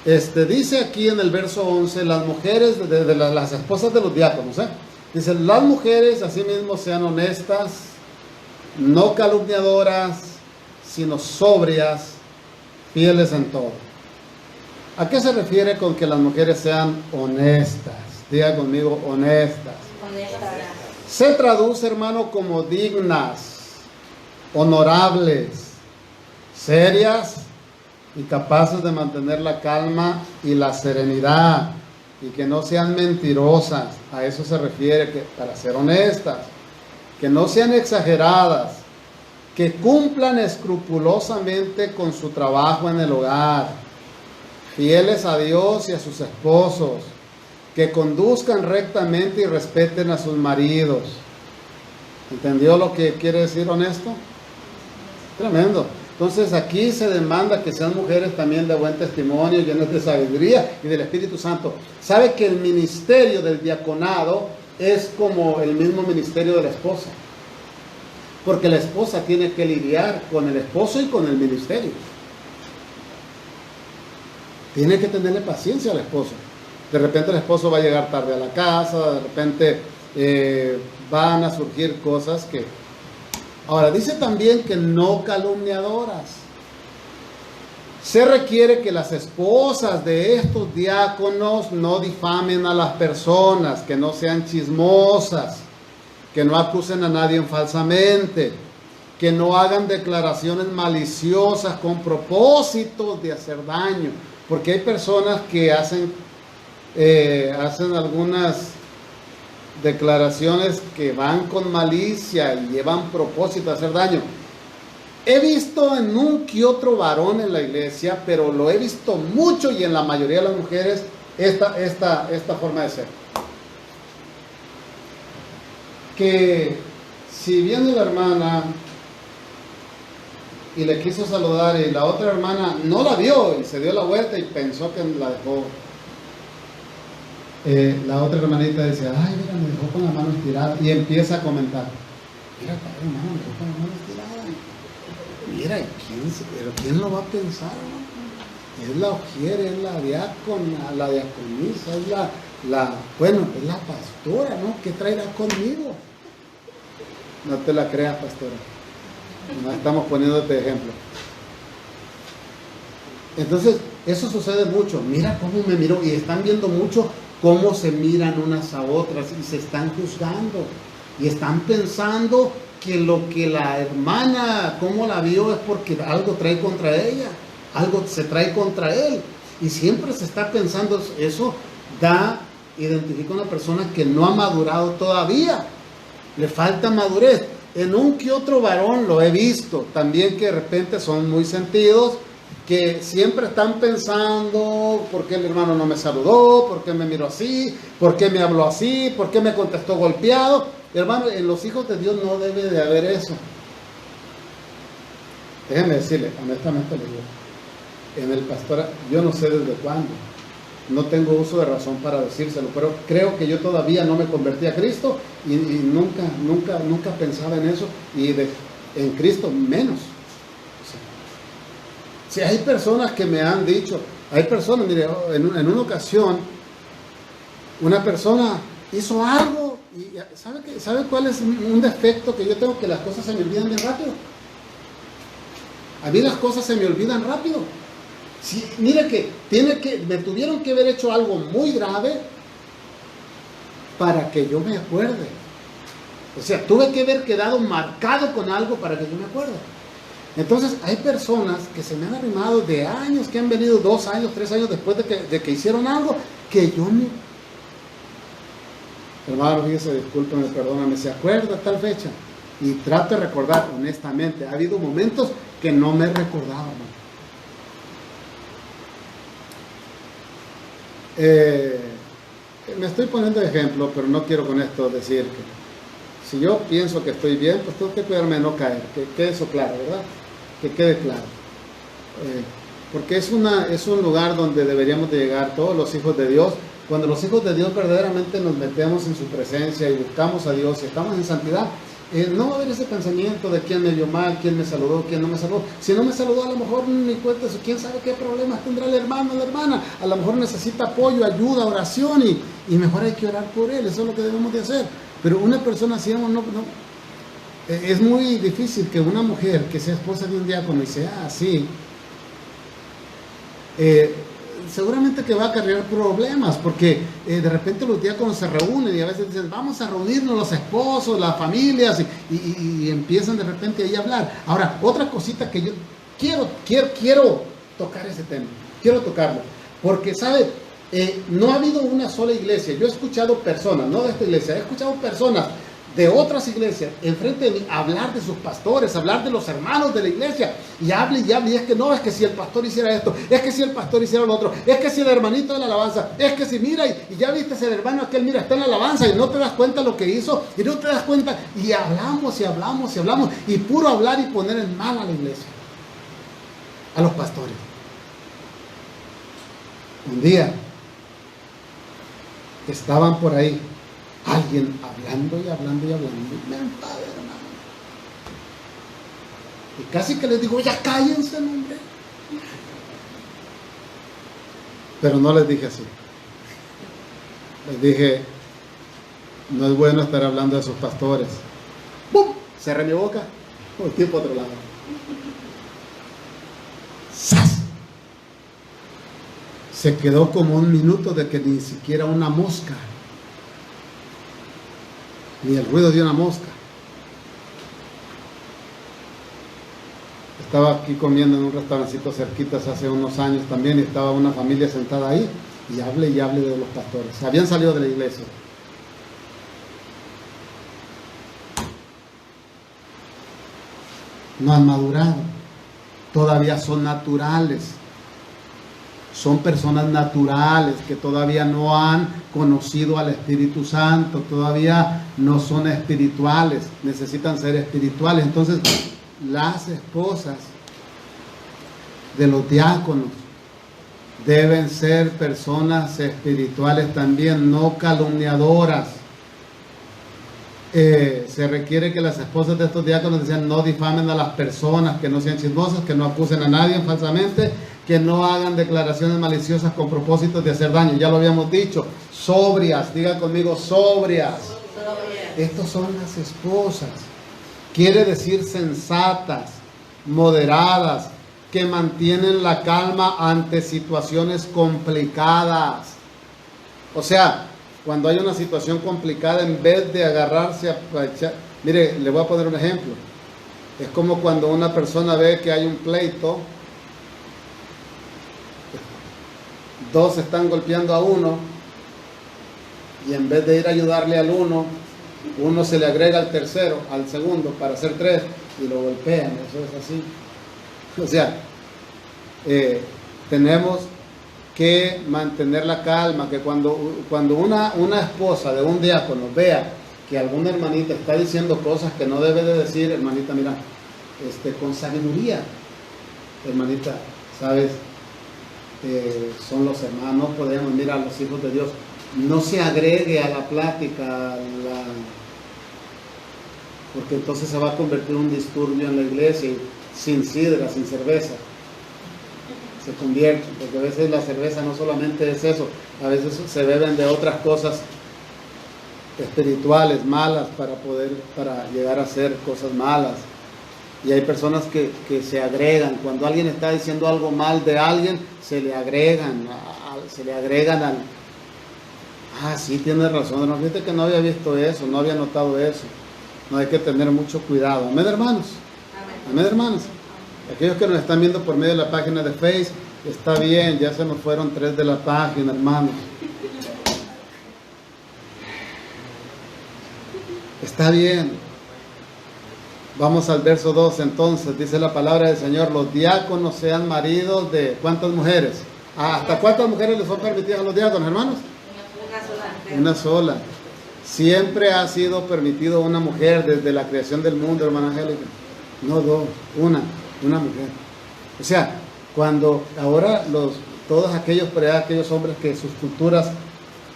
dice aquí en el verso 11, las mujeres, las esposas de los diáconos, dice, las mujeres asimismo sean honestas, no calumniadoras, sino sobrias, fieles en todo. ¿A qué se refiere con que las mujeres sean honestas? Diga conmigo, honestas. Se traduce, hermano, como dignas, honorables, serias y capaces de mantener la calma y la serenidad, y que no sean mentirosas. A eso se refiere, que para ser honestas, que no sean exageradas, que cumplan escrupulosamente con su trabajo en el hogar, fieles a Dios y a sus esposos, que conduzcan rectamente y respeten a sus maridos. ¿Entendió lo que quiere decir honesto? Tremendo. Entonces aquí se demanda que sean mujeres también de buen testimonio, llenas de sabiduría y del Espíritu Santo. Sabe que el ministerio del diaconado es como el mismo ministerio de la esposa, porque la esposa tiene que lidiar con el esposo y con el ministerio. Tiene que tenerle paciencia al esposo. De repente el esposo va a llegar tarde a la casa, de repente van a surgir cosas que... Ahora, dice también que no calumniadoras. Se requiere que las esposas de estos diáconos no difamen a las personas, que no sean chismosas, que no acusen a nadie falsamente, que no hagan declaraciones maliciosas con propósitos de hacer daño, porque hay personas que hacen algunas declaraciones que van con malicia y llevan propósito de hacer daño. He visto en un que otro varón en la iglesia, pero lo he visto mucho y en la mayoría de las mujeres esta forma de ser. Que si viene la hermana y le quiso saludar y la otra hermana no la vio y se dio la vuelta y pensó que la dejó, la otra hermanita dice, ay, mira, me dejó con la mano estirada, y empieza a comentar, mira, padre, hermano, me dejó con la mano estirada, mira, ¿quién lo va a pensar, no? Es la ujier, es la diácona, la diaconisa, es es la pastora, ¿no? ¿Qué traerá conmigo? No te la creas, pastora, no estamos poniéndote ejemplo. Entonces, eso sucede mucho. Mira cómo me miró, y están viendo mucho cómo se miran unas a otras y se están juzgando y están pensando que lo que la hermana, cómo la vio, es porque algo trae contra ella, algo se trae contra él, y siempre se está pensando eso. Identifica a una persona que no ha madurado todavía, le falta madurez. En un que otro varón lo he visto también, que de repente son muy sentidos, que siempre están pensando, ¿por qué el hermano no me saludó? ¿Por qué me miró así? ¿Por qué me habló así? ¿Por qué me contestó golpeado? Hermano, en los hijos de Dios no debe de haber eso. Déjenme decirle, honestamente le digo, en el pastor, yo no sé desde cuándo, no tengo uso de razón para decírselo, pero creo que yo todavía no me convertí a Cristo y nunca pensaba en eso, y en Cristo menos. Si hay personas que me han dicho, mire, en una ocasión, una persona hizo algo, y ¿sabe cuál es un defecto que yo tengo? Que las cosas se me olvidan bien rápido. A mí las cosas se me olvidan rápido. Sí, mire que me tuvieron que haber hecho algo muy grave para que yo me acuerde. O sea, tuve que haber quedado marcado con algo para que yo me acuerde. Entonces, hay personas que se me han arrimado de años, que han venido 2 años, 3 años después de que hicieron algo, que yo no... Hermano, fíjese, discúlpeme, perdóname, ¿se acuerda tal fecha? Y trato de recordar, honestamente, ha habido momentos que no me recordaba, ¿no? Me estoy poniendo de ejemplo, pero no quiero con esto decir que si yo pienso que estoy bien, pues tengo que cuidarme de no caer, que quede eso claro, ¿verdad? Que quede claro, porque es un lugar donde deberíamos de llegar todos los hijos de Dios. Cuando los hijos de Dios verdaderamente nos metemos en su presencia y buscamos a Dios y estamos en santidad, no va a haber ese pensamiento de quién me vio mal, quién me saludó, quién no me saludó. Si no me saludó, a lo mejor ni cuenta eso, quién sabe qué problemas tendrá el hermano o la hermana. A lo mejor necesita apoyo, ayuda, oración, y mejor hay que orar por él. Eso es lo que debemos de hacer. Pero una persona así no. Es muy difícil que una mujer que sea esposa de un diácono y sea así, seguramente que va a acarrear problemas, porque de repente los diáconos se reúnen y a veces dicen, vamos a reunirnos los esposos, las familias, y empiezan de repente ahí a hablar. Ahora, otra cosita que yo quiero tocar ese tema, quiero tocarlo, porque sabe, no ha habido una sola iglesia. Yo he escuchado personas, no de esta iglesia, he escuchado personas de otras iglesias enfrente de mí hablar de sus pastores, hablar de los hermanos de la iglesia, y hable, y es que no, es que si el pastor hiciera esto, es que si el pastor hiciera lo otro, es que si el hermanito de la alabanza, es que si mira, y ya viste el hermano aquel, mira, está en la alabanza y no te das cuenta lo que hizo, y no te das cuenta, y hablamos, y puro hablar y poner en mal a la iglesia. a los pastores. Un día estaban por ahí alguien hablando y hablando y hablando. Me enfadé, hermano. Y casi que les digo, ya cállense, hombre. Pero no les dije así. Les dije, no es bueno estar hablando de sus pastores. ¡Bum! Cerré mi boca, volteé para otro lado. ¡Sas! Se quedó como un minuto de que ni siquiera una mosca, ni el ruido de una mosca. Estaba aquí comiendo en un restaurancito cerquitas hace unos años también, y estaba una familia sentada ahí, y hable de los pastores. Habían salido de la iglesia. No han madurado, todavía son naturales, son personas naturales que todavía no han conocido al Espíritu Santo, todavía no son espirituales, necesitan ser espirituales. Entonces, las esposas de los diáconos deben ser personas espirituales también, no calumniadoras. Se requiere que las esposas de estos diáconos decían, no difamen a las personas, que no sean chismosas, que no acusen a nadie falsamente, que no hagan declaraciones maliciosas con propósitos de hacer daño. Ya lo habíamos dicho, sobrias, diga conmigo, sobrias. Estos son las esposas. Quiere decir sensatas, moderadas, que mantienen la calma ante situaciones complicadas. O sea, cuando hay una situación complicada, en vez de agarrarse a echar... Mire, le voy a poner un ejemplo. Es como cuando una persona ve que hay un pleito, dos están golpeando a uno, y en vez de ir a ayudarle al uno se le agrega al tercero, al segundo, para hacer tres, y lo golpean. Eso es así. O sea, tenemos que mantener la calma, que cuando una esposa de un diácono vea que alguna hermanita está diciendo cosas que no debe de decir, hermanita, mira, con sabiduría, hermanita, sabes, son los hermanos, podemos mirar a los hijos de Dios, no se agregue a la plática, porque entonces se va a convertir en un disturbio en la iglesia, y sin sidra, sin cerveza se convierte, porque a veces la cerveza no solamente es eso, a veces se beben de otras cosas espirituales malas para llegar a hacer cosas malas. Y hay personas que se agregan, cuando alguien está diciendo algo mal de alguien, se le agregan al... Ah, sí, tienes razón, no, fíjate que no había visto eso, no había notado eso. No, hay que tener mucho cuidado. Amén, hermanos. Amén, hermanos. Aquellos que nos están viendo por medio de la página de Facebook, está bien, ya se nos fueron 3 de la página, hermanos. Está bien. Vamos al verso 2 entonces, dice la palabra del Señor, los diáconos sean maridos de ¿cuántas mujeres? ¿Hasta cuántas mujeres les son permitidas a los diáconos, hermanos? Una sola. Siempre ha sido permitido una mujer desde la creación del mundo, hermana Angélica. No dos, una mujer. O sea, cuando ahora todos aquellos hombres que sus culturas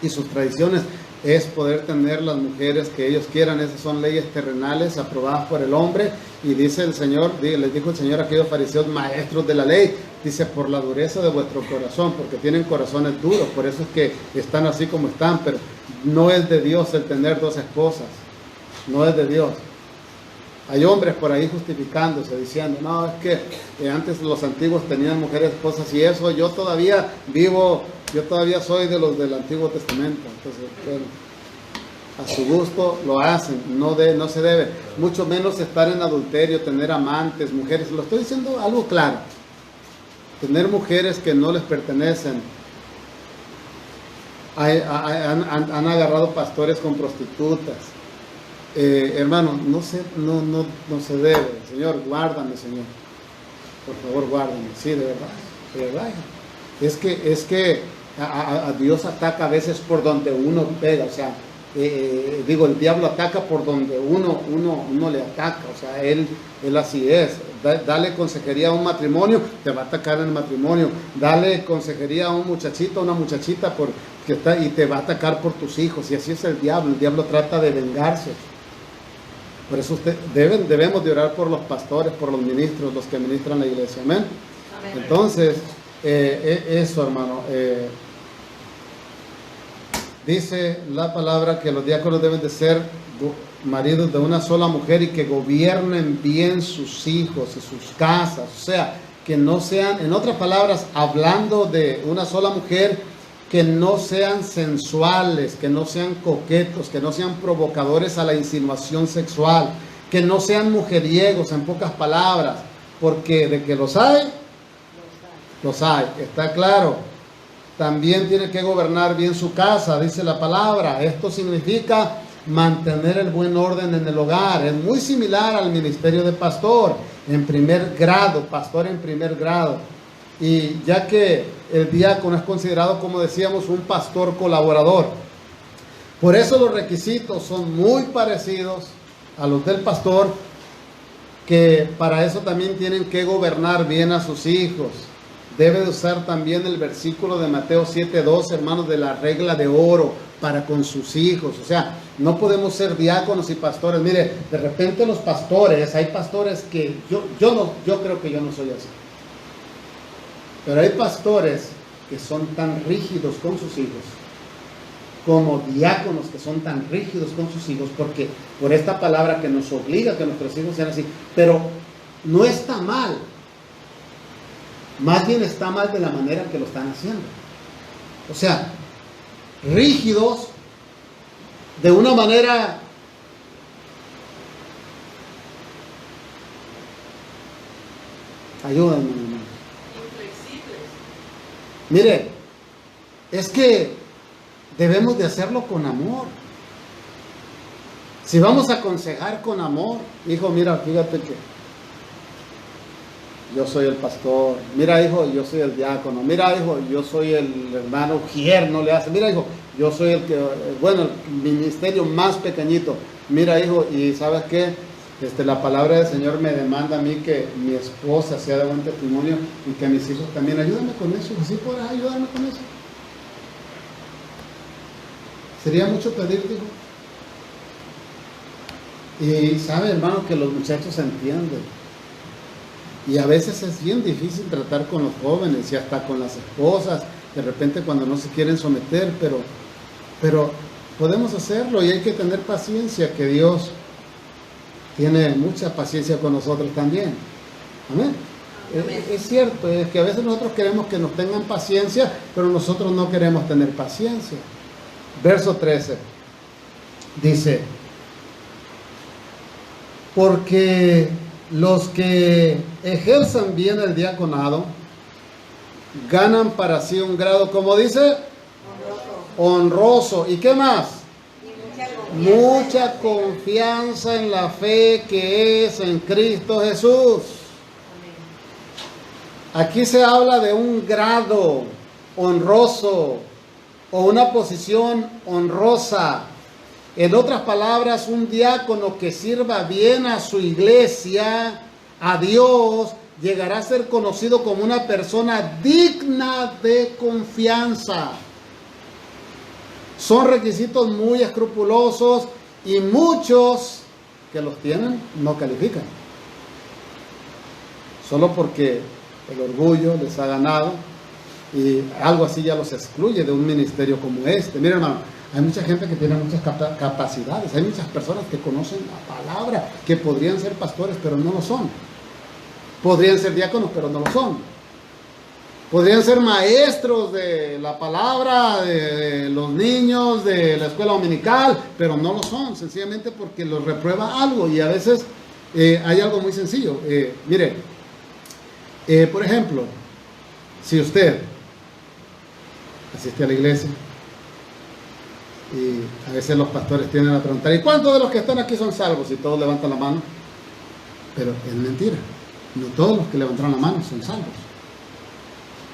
y sus tradiciones es poder tener las mujeres que ellos quieran, esas son leyes terrenales aprobadas por el hombre, y dice el Señor, les dijo el Señor a aquellos fariseos maestros de la ley, dice, por la dureza de vuestro corazón, porque tienen corazones duros, por eso es que están así como están, pero no es de Dios el tener 2 esposas, no es de Dios. Hay hombres por ahí justificándose, diciendo, no, es que antes los antiguos tenían mujeres esposas, y eso yo todavía soy de los del Antiguo Testamento. Entonces, bueno, a su gusto lo hacen, no se debe, mucho menos estar en adulterio, tener amantes, mujeres, lo estoy diciendo algo claro, tener mujeres que no les pertenecen. Han agarrado pastores con prostitutas. Hermano, no se debe. Señor, guárdame, Señor, por favor, guárdame. Sí, de verdad. Es que a Dios ataca a veces por donde uno pega, o sea, el diablo ataca por donde uno le ataca, o sea, él así es. dale consejería a un matrimonio, te va a atacar en el matrimonio. Dale consejería a un muchachito, a una muchachita y te va a atacar por tus hijos. Y así es el diablo trata de vengarse. Por eso debemos de orar por los pastores, por los ministros, los que ministran la iglesia. Amén. Amén. Entonces, eso, hermano. Dice la palabra que los diáconos deben de ser maridos de una sola mujer y que gobiernen bien sus hijos y sus casas. O sea, que no sean, en otras palabras, hablando de una sola mujer, que no sean sensuales, que no sean coquetos, que no sean provocadores a la insinuación sexual, que no sean mujeriegos, en pocas palabras, porque de que los hay, está claro. También tiene que gobernar bien su casa, dice la palabra. Esto significa mantener el buen orden en el hogar. Es muy similar al ministerio de pastor en primer grado, pastor en primer grado. Y ya que el diácono es considerado, como decíamos, un pastor colaborador. Por eso los requisitos son muy parecidos a los del pastor, que para eso también tienen que gobernar bien a sus hijos. Debe de usar también el versículo de Mateo 7:12, hermanos, de la regla de oro para con sus hijos. O sea, no podemos ser diáconos y pastores. Mire, de repente los pastores, hay pastores que yo creo que yo no soy así. Pero hay pastores que son tan rígidos con sus hijos, como diáconos que son tan rígidos con sus hijos, porque por esta palabra que nos obliga a que nuestros hijos sean así. Pero no está mal. Más bien está mal de la manera que lo están haciendo. O sea, rígidos de una manera ayúdenme, hermano. Inflexibles. Mire, es que debemos de hacerlo con amor. Si vamos a aconsejar con amor, hijo, mira, fíjate que yo soy el pastor. Mira, hijo, yo soy el diácono. Mira, hijo, yo soy el hermano Ujier, no le hace. Mira, hijo, yo soy el que, bueno, el ministerio más pequeñito. Mira, hijo, y ¿sabes qué? La palabra del Señor me demanda a mí que mi esposa sea de buen testimonio y que mis hijos también. Ayúdame con eso. ¿Sí podrás ayudarme con eso? Sería mucho pedir, hijo. Y sabe, hermano, que los muchachos entienden. Y a veces es bien difícil tratar con los jóvenes y hasta con las esposas, de repente cuando no se quieren someter, pero podemos hacerlo y hay que tener paciencia, que Dios tiene mucha paciencia con nosotros también. Amén. Amén. Es cierto, es que a veces nosotros queremos que nos tengan paciencia, pero nosotros no queremos tener paciencia. Verso 13 dice: porque los que ejerzan bien el diaconado ganan para sí un grado, como dice, honroso. ¿Y qué más? Mucha confianza en la fe que es en Cristo Jesús. Aquí se habla de un grado honroso o una posición honrosa. En otras palabras, un diácono que sirva bien a su iglesia, a Dios, llegará a ser conocido como una persona digna de confianza. Son requisitos muy escrupulosos y muchos que los tienen no califican. Solo porque el orgullo les ha ganado y algo así ya los excluye de un ministerio como este. Miren, hermano, hay mucha gente que tiene muchas capacidades, hay muchas personas que conocen la palabra, que podrían ser pastores, pero no lo son. Podrían ser diáconos, pero no lo son. Podrían ser maestros de la palabra, de los niños, de la escuela dominical, pero no lo son, sencillamente porque los reprueba algo. Y a veces hay algo muy sencillo. Mire, por ejemplo, si usted asiste a la iglesia, y a veces los pastores tienen a preguntar: ¿y cuántos de los que están aquí son salvos? Y todos levantan la mano. Pero es mentira. No todos los que levantaron la mano son salvos.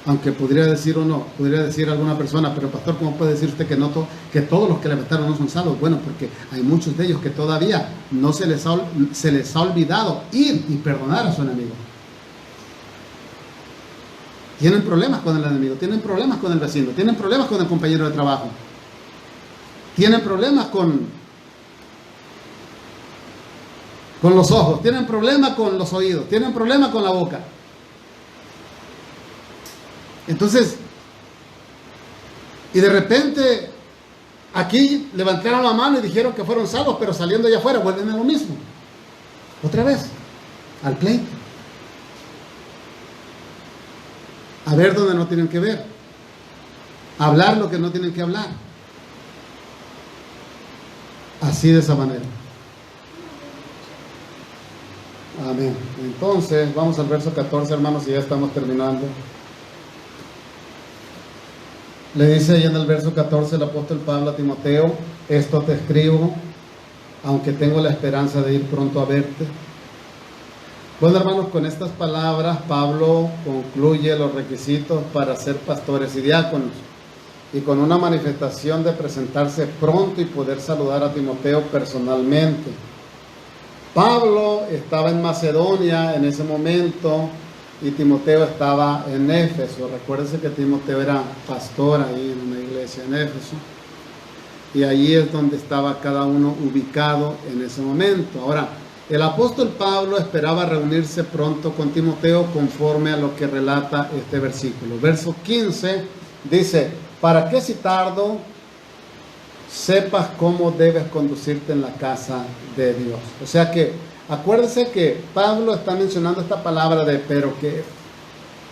Aunque podría decir o no, podría decir alguna persona, pero pastor, ¿cómo puede decir usted que que todos los que le mataron no son salvos? Bueno, porque hay muchos de ellos que todavía no se les ha olvidado ir y perdonar a su enemigo. Tienen problemas con el enemigo, tienen problemas con el vecino, tienen problemas con el compañero de trabajo, tienen problemas con los ojos, tienen problemas con los oídos, tienen problemas con la boca. Entonces, y de repente, aquí levantaron la mano y dijeron que fueron salvos, pero saliendo allá afuera vuelven a lo mismo. Otra vez, al pleito. A ver donde no tienen que ver. A hablar lo que no tienen que hablar. Así de esa manera. Amén. Entonces, vamos al verso 14, hermanos, y ya estamos terminando. Le dice ahí en el verso 14 el apóstol Pablo a Timoteo: esto te escribo, aunque tengo la esperanza de ir pronto a verte. Bueno, hermanos, con estas palabras Pablo concluye los requisitos para ser pastores y diáconos, y con una manifestación de presentarse pronto y poder saludar a Timoteo personalmente. Pablo estaba en Macedonia en ese momento y Timoteo estaba en Éfeso. Recuérdense que Timoteo era pastor ahí en una iglesia en Éfeso, y allí es donde estaba cada uno ubicado en ese momento. Ahora, el apóstol Pablo esperaba reunirse pronto con Timoteo conforme a lo que relata este versículo. Verso 15 dice: para que si tardo sepas cómo debes conducirte en la casa de Dios. O sea que acuérdense que Pablo está mencionando esta palabra de pero que,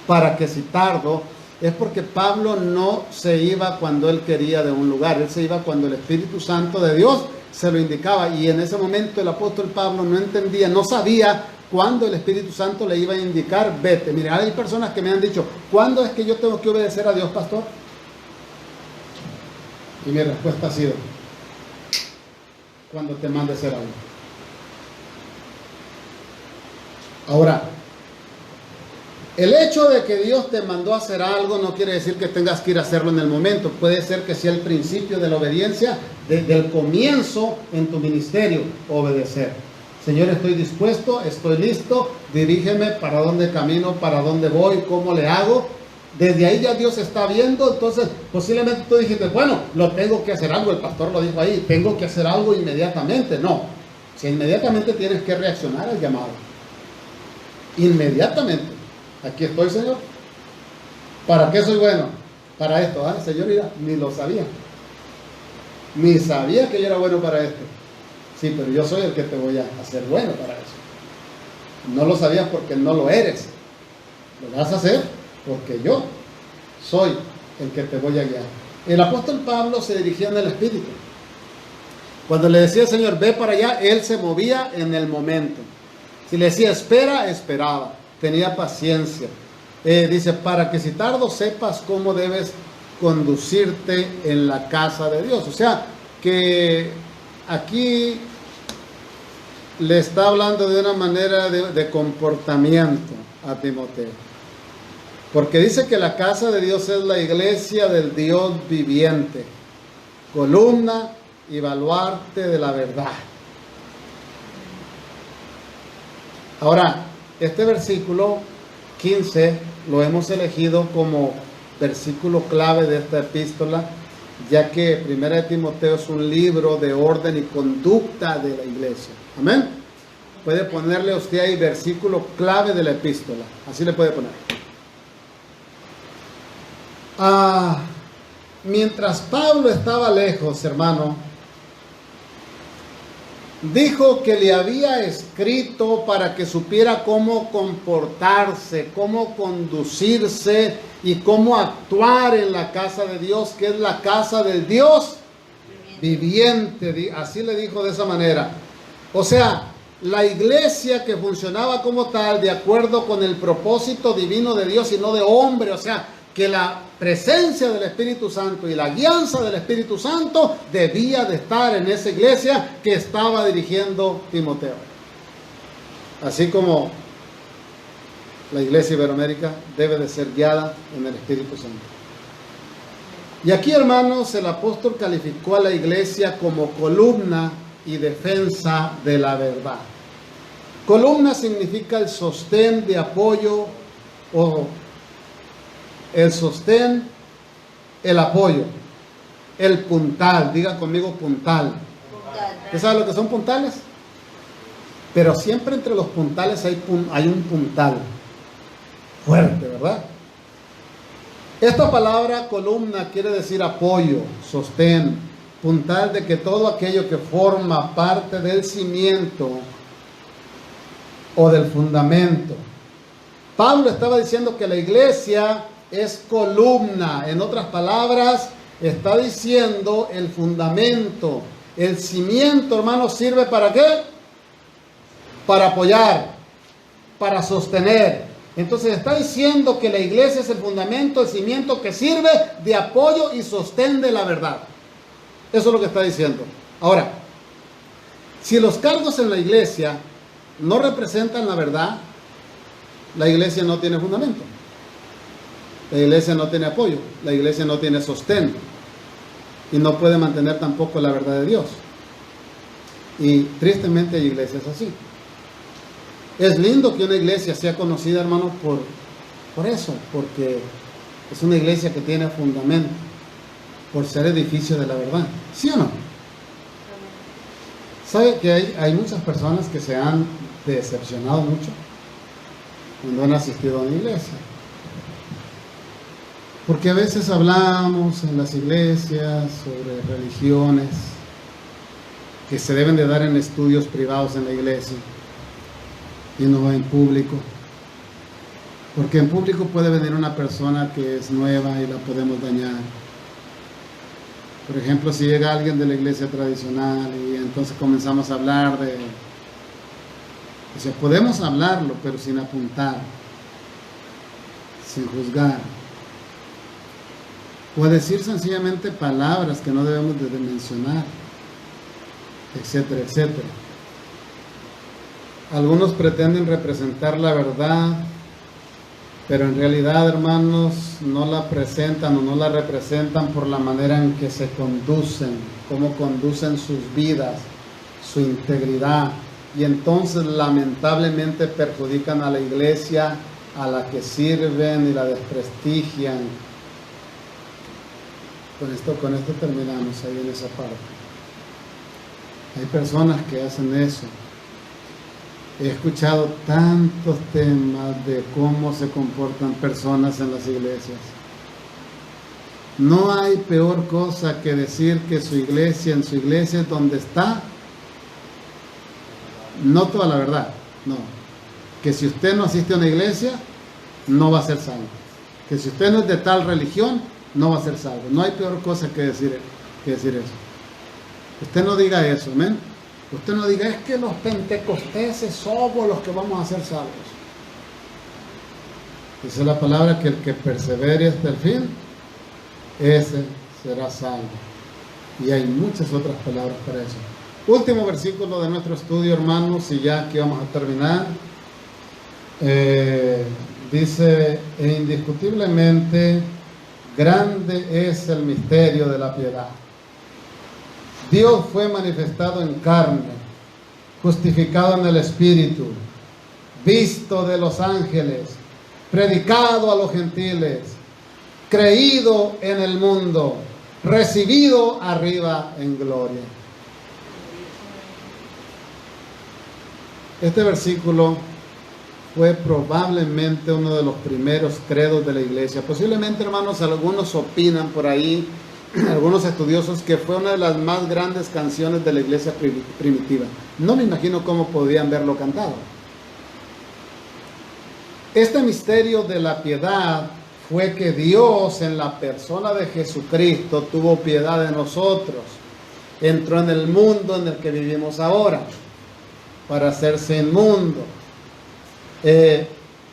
para que si tardo, es porque Pablo no se iba cuando él quería de un lugar, él se iba cuando el Espíritu Santo de Dios se lo indicaba, y en ese momento el apóstol Pablo no entendía, no sabía cuándo el Espíritu Santo le iba a indicar vete. Mire, hay personas que me han dicho: ¿cuándo es que yo tengo que obedecer a Dios, pastor? Y mi respuesta ha sido: cuando te mande hacer algo. Ahora, el hecho de que Dios te mandó a hacer algo no quiere decir que tengas que ir a hacerlo en el momento. Puede ser que sea el principio de la obediencia, desde el comienzo en tu ministerio, obedecer. Señor, estoy dispuesto, estoy listo, dirígeme para dónde camino, para dónde voy, cómo le hago. Desde ahí ya Dios está viendo. Entonces posiblemente tú dijiste: bueno, lo tengo que hacer algo, el pastor lo dijo ahí, tengo que hacer algo inmediatamente. No, si inmediatamente tienes que reaccionar al llamado, inmediatamente. Aquí estoy, Señor. ¿Para qué soy bueno? Para esto. Señor, mira, ni lo sabía, ni sabía que yo era bueno para esto. Sí, pero yo soy el que te voy a hacer bueno para eso. No lo sabías porque no lo eres, lo vas a hacer porque yo soy el que te voy a guiar. El apóstol Pablo se dirigía en el Espíritu. Cuando le decía: Señor, ve para allá, él se movía en el momento. Si le decía espera, esperaba, tenía paciencia. Dice: para que si tardo sepas cómo debes conducirte en la casa de Dios. O sea, que aquí le está hablando de una manera de comportamiento a Timoteo. Porque dice que la casa de Dios es la iglesia del Dios viviente, columna y baluarte de la verdad. Ahora, este versículo 15 lo hemos elegido como versículo clave de esta epístola, ya que Primera de Timoteo es un libro de orden y conducta de la iglesia. Amén. Puede ponerle usted ahí versículo clave de la epístola. Así le puede poner. Mientras Pablo estaba lejos, hermano, dijo que le había escrito para que supiera cómo comportarse, cómo conducirse y cómo actuar en la casa de Dios, que es la casa del Dios viviente. Así le dijo de esa manera. O sea, la iglesia que funcionaba como tal, de acuerdo con el propósito divino de Dios y no de hombre. O sea, que la presencia del Espíritu Santo y la guianza del Espíritu Santo debía de estar en esa iglesia que estaba dirigiendo Timoteo. Así como la Iglesia Iberoamérica debe de ser guiada en el Espíritu Santo. Y aquí, hermanos, el apóstol calificó a la iglesia como columna y defensa de la verdad. Columna significa el sostén de apoyo, o el sostén, el apoyo, el puntal. Diga conmigo puntal. ¿Usted sabe lo que son puntales? Pero siempre entre los puntales hay un puntal fuerte, ¿verdad? Esta palabra columna quiere decir apoyo, sostén, puntal de que todo aquello que forma parte del cimiento o del fundamento. Pablo estaba diciendo que la iglesia es columna. En otras palabras, está diciendo el fundamento, el cimiento, hermanos, ¿sirve para qué? Para apoyar, para sostener. Entonces está diciendo que la iglesia es el fundamento, el cimiento que sirve de apoyo y sostén de la verdad. Eso es lo que está diciendo. Ahora, si los cargos en la iglesia no representan la verdad, la iglesia no tiene fundamento. La iglesia no tiene apoyo. La iglesia no tiene sostén. Y no puede mantener tampoco la verdad de Dios. Y tristemente hay iglesias así. Es lindo que una iglesia sea conocida, hermanos, por eso, porque es una iglesia que tiene fundamento, por ser edificio de la verdad. ¿Sí o no? ¿Sabe que hay muchas personas que se han decepcionado mucho cuando han asistido a una iglesia? Porque a veces hablamos en las iglesias sobre religiones que se deben de dar en estudios privados en la iglesia, y no en público, porque en público puede venir una persona que es nueva y la podemos dañar. Por ejemplo, si llega alguien de la iglesia tradicional y entonces comenzamos a hablar o sea, podemos hablarlo, pero sin apuntar, sin juzgar, o decir sencillamente palabras que no debemos de mencionar, etcétera, etcétera. Algunos pretenden representar la verdad, pero en realidad, hermanos, no la presentan o no la representan por la manera en que se conducen, cómo conducen sus vidas, su integridad. Y entonces lamentablemente perjudican a la iglesia a la que sirven y la desprestigian. Con esto terminamos ahí en esa parte. Hay personas que hacen eso. He escuchado tantos temas de cómo se comportan personas en las iglesias. No hay peor cosa que decir que en su iglesia es donde está, no toda la verdad, no. Que si usted no asiste a una iglesia, no va a ser salvo. Que si usted no es de tal religión, no va a ser salvo. No hay peor cosa que decir eso. Usted no diga eso, amén. Usted no diga, es que los pentecosteses somos los que vamos a ser salvos. Dice la palabra que el que persevere hasta el fin, ese será salvo. Y hay muchas otras palabras para eso. Último versículo de nuestro estudio, hermanos, y ya aquí vamos a terminar. Dice, e indiscutiblemente grande es el misterio de la piedad. Dios fue manifestado en carne, justificado en el Espíritu, visto de los ángeles, predicado a los gentiles, creído en el mundo, recibido arriba en gloria. Este versículo fue probablemente uno de los primeros credos de la iglesia. Posiblemente, hermanos, algunos opinan por ahí, algunos estudiosos, que fue una de las más grandes canciones de la iglesia primitiva. No me imagino cómo podían verlo cantado. Este misterio de la piedad fue que Dios, en la persona de Jesucristo, tuvo piedad de nosotros. Entró en el mundo en el que vivimos ahora para hacerse inmundo.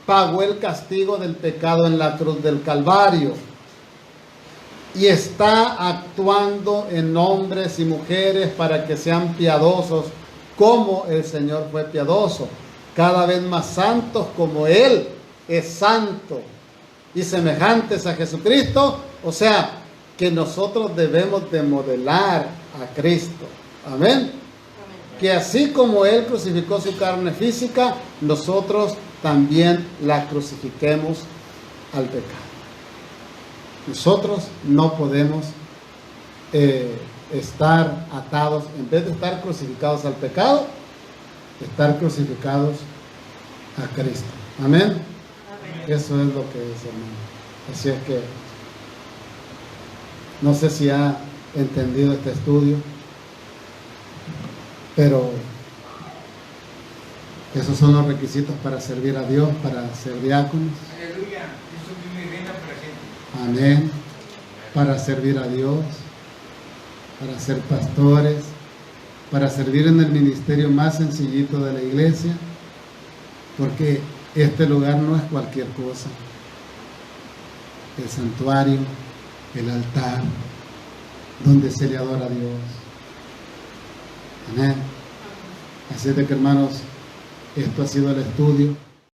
Pagó el castigo del pecado en la cruz del Calvario. Y está actuando en hombres y mujeres para que sean piadosos como el Señor fue piadoso, cada vez más santos como Él es santo y semejantes a Jesucristo, o sea, que nosotros debemos de modelar a Cristo. Amén. Que así como Él crucificó su carne física, nosotros también la crucifiquemos al pecado. Nosotros no podemos estar atados, en vez de estar crucificados al pecado, estar crucificados a Cristo. Amén. Amén. Eso es lo que es, hermano. Así es que no sé si ha entendido este estudio, pero esos son los requisitos para servir a Dios, para ser diáconos. Aleluya. Cristo vive y reina para siempre. Amén. Para servir a Dios, para ser pastores, para servir en el ministerio más sencillito de la iglesia, porque este lugar no es cualquier cosa. El santuario, el altar, donde se le adora a Dios. Amén. Así es de que, hermanos, esto ha sido el estudio.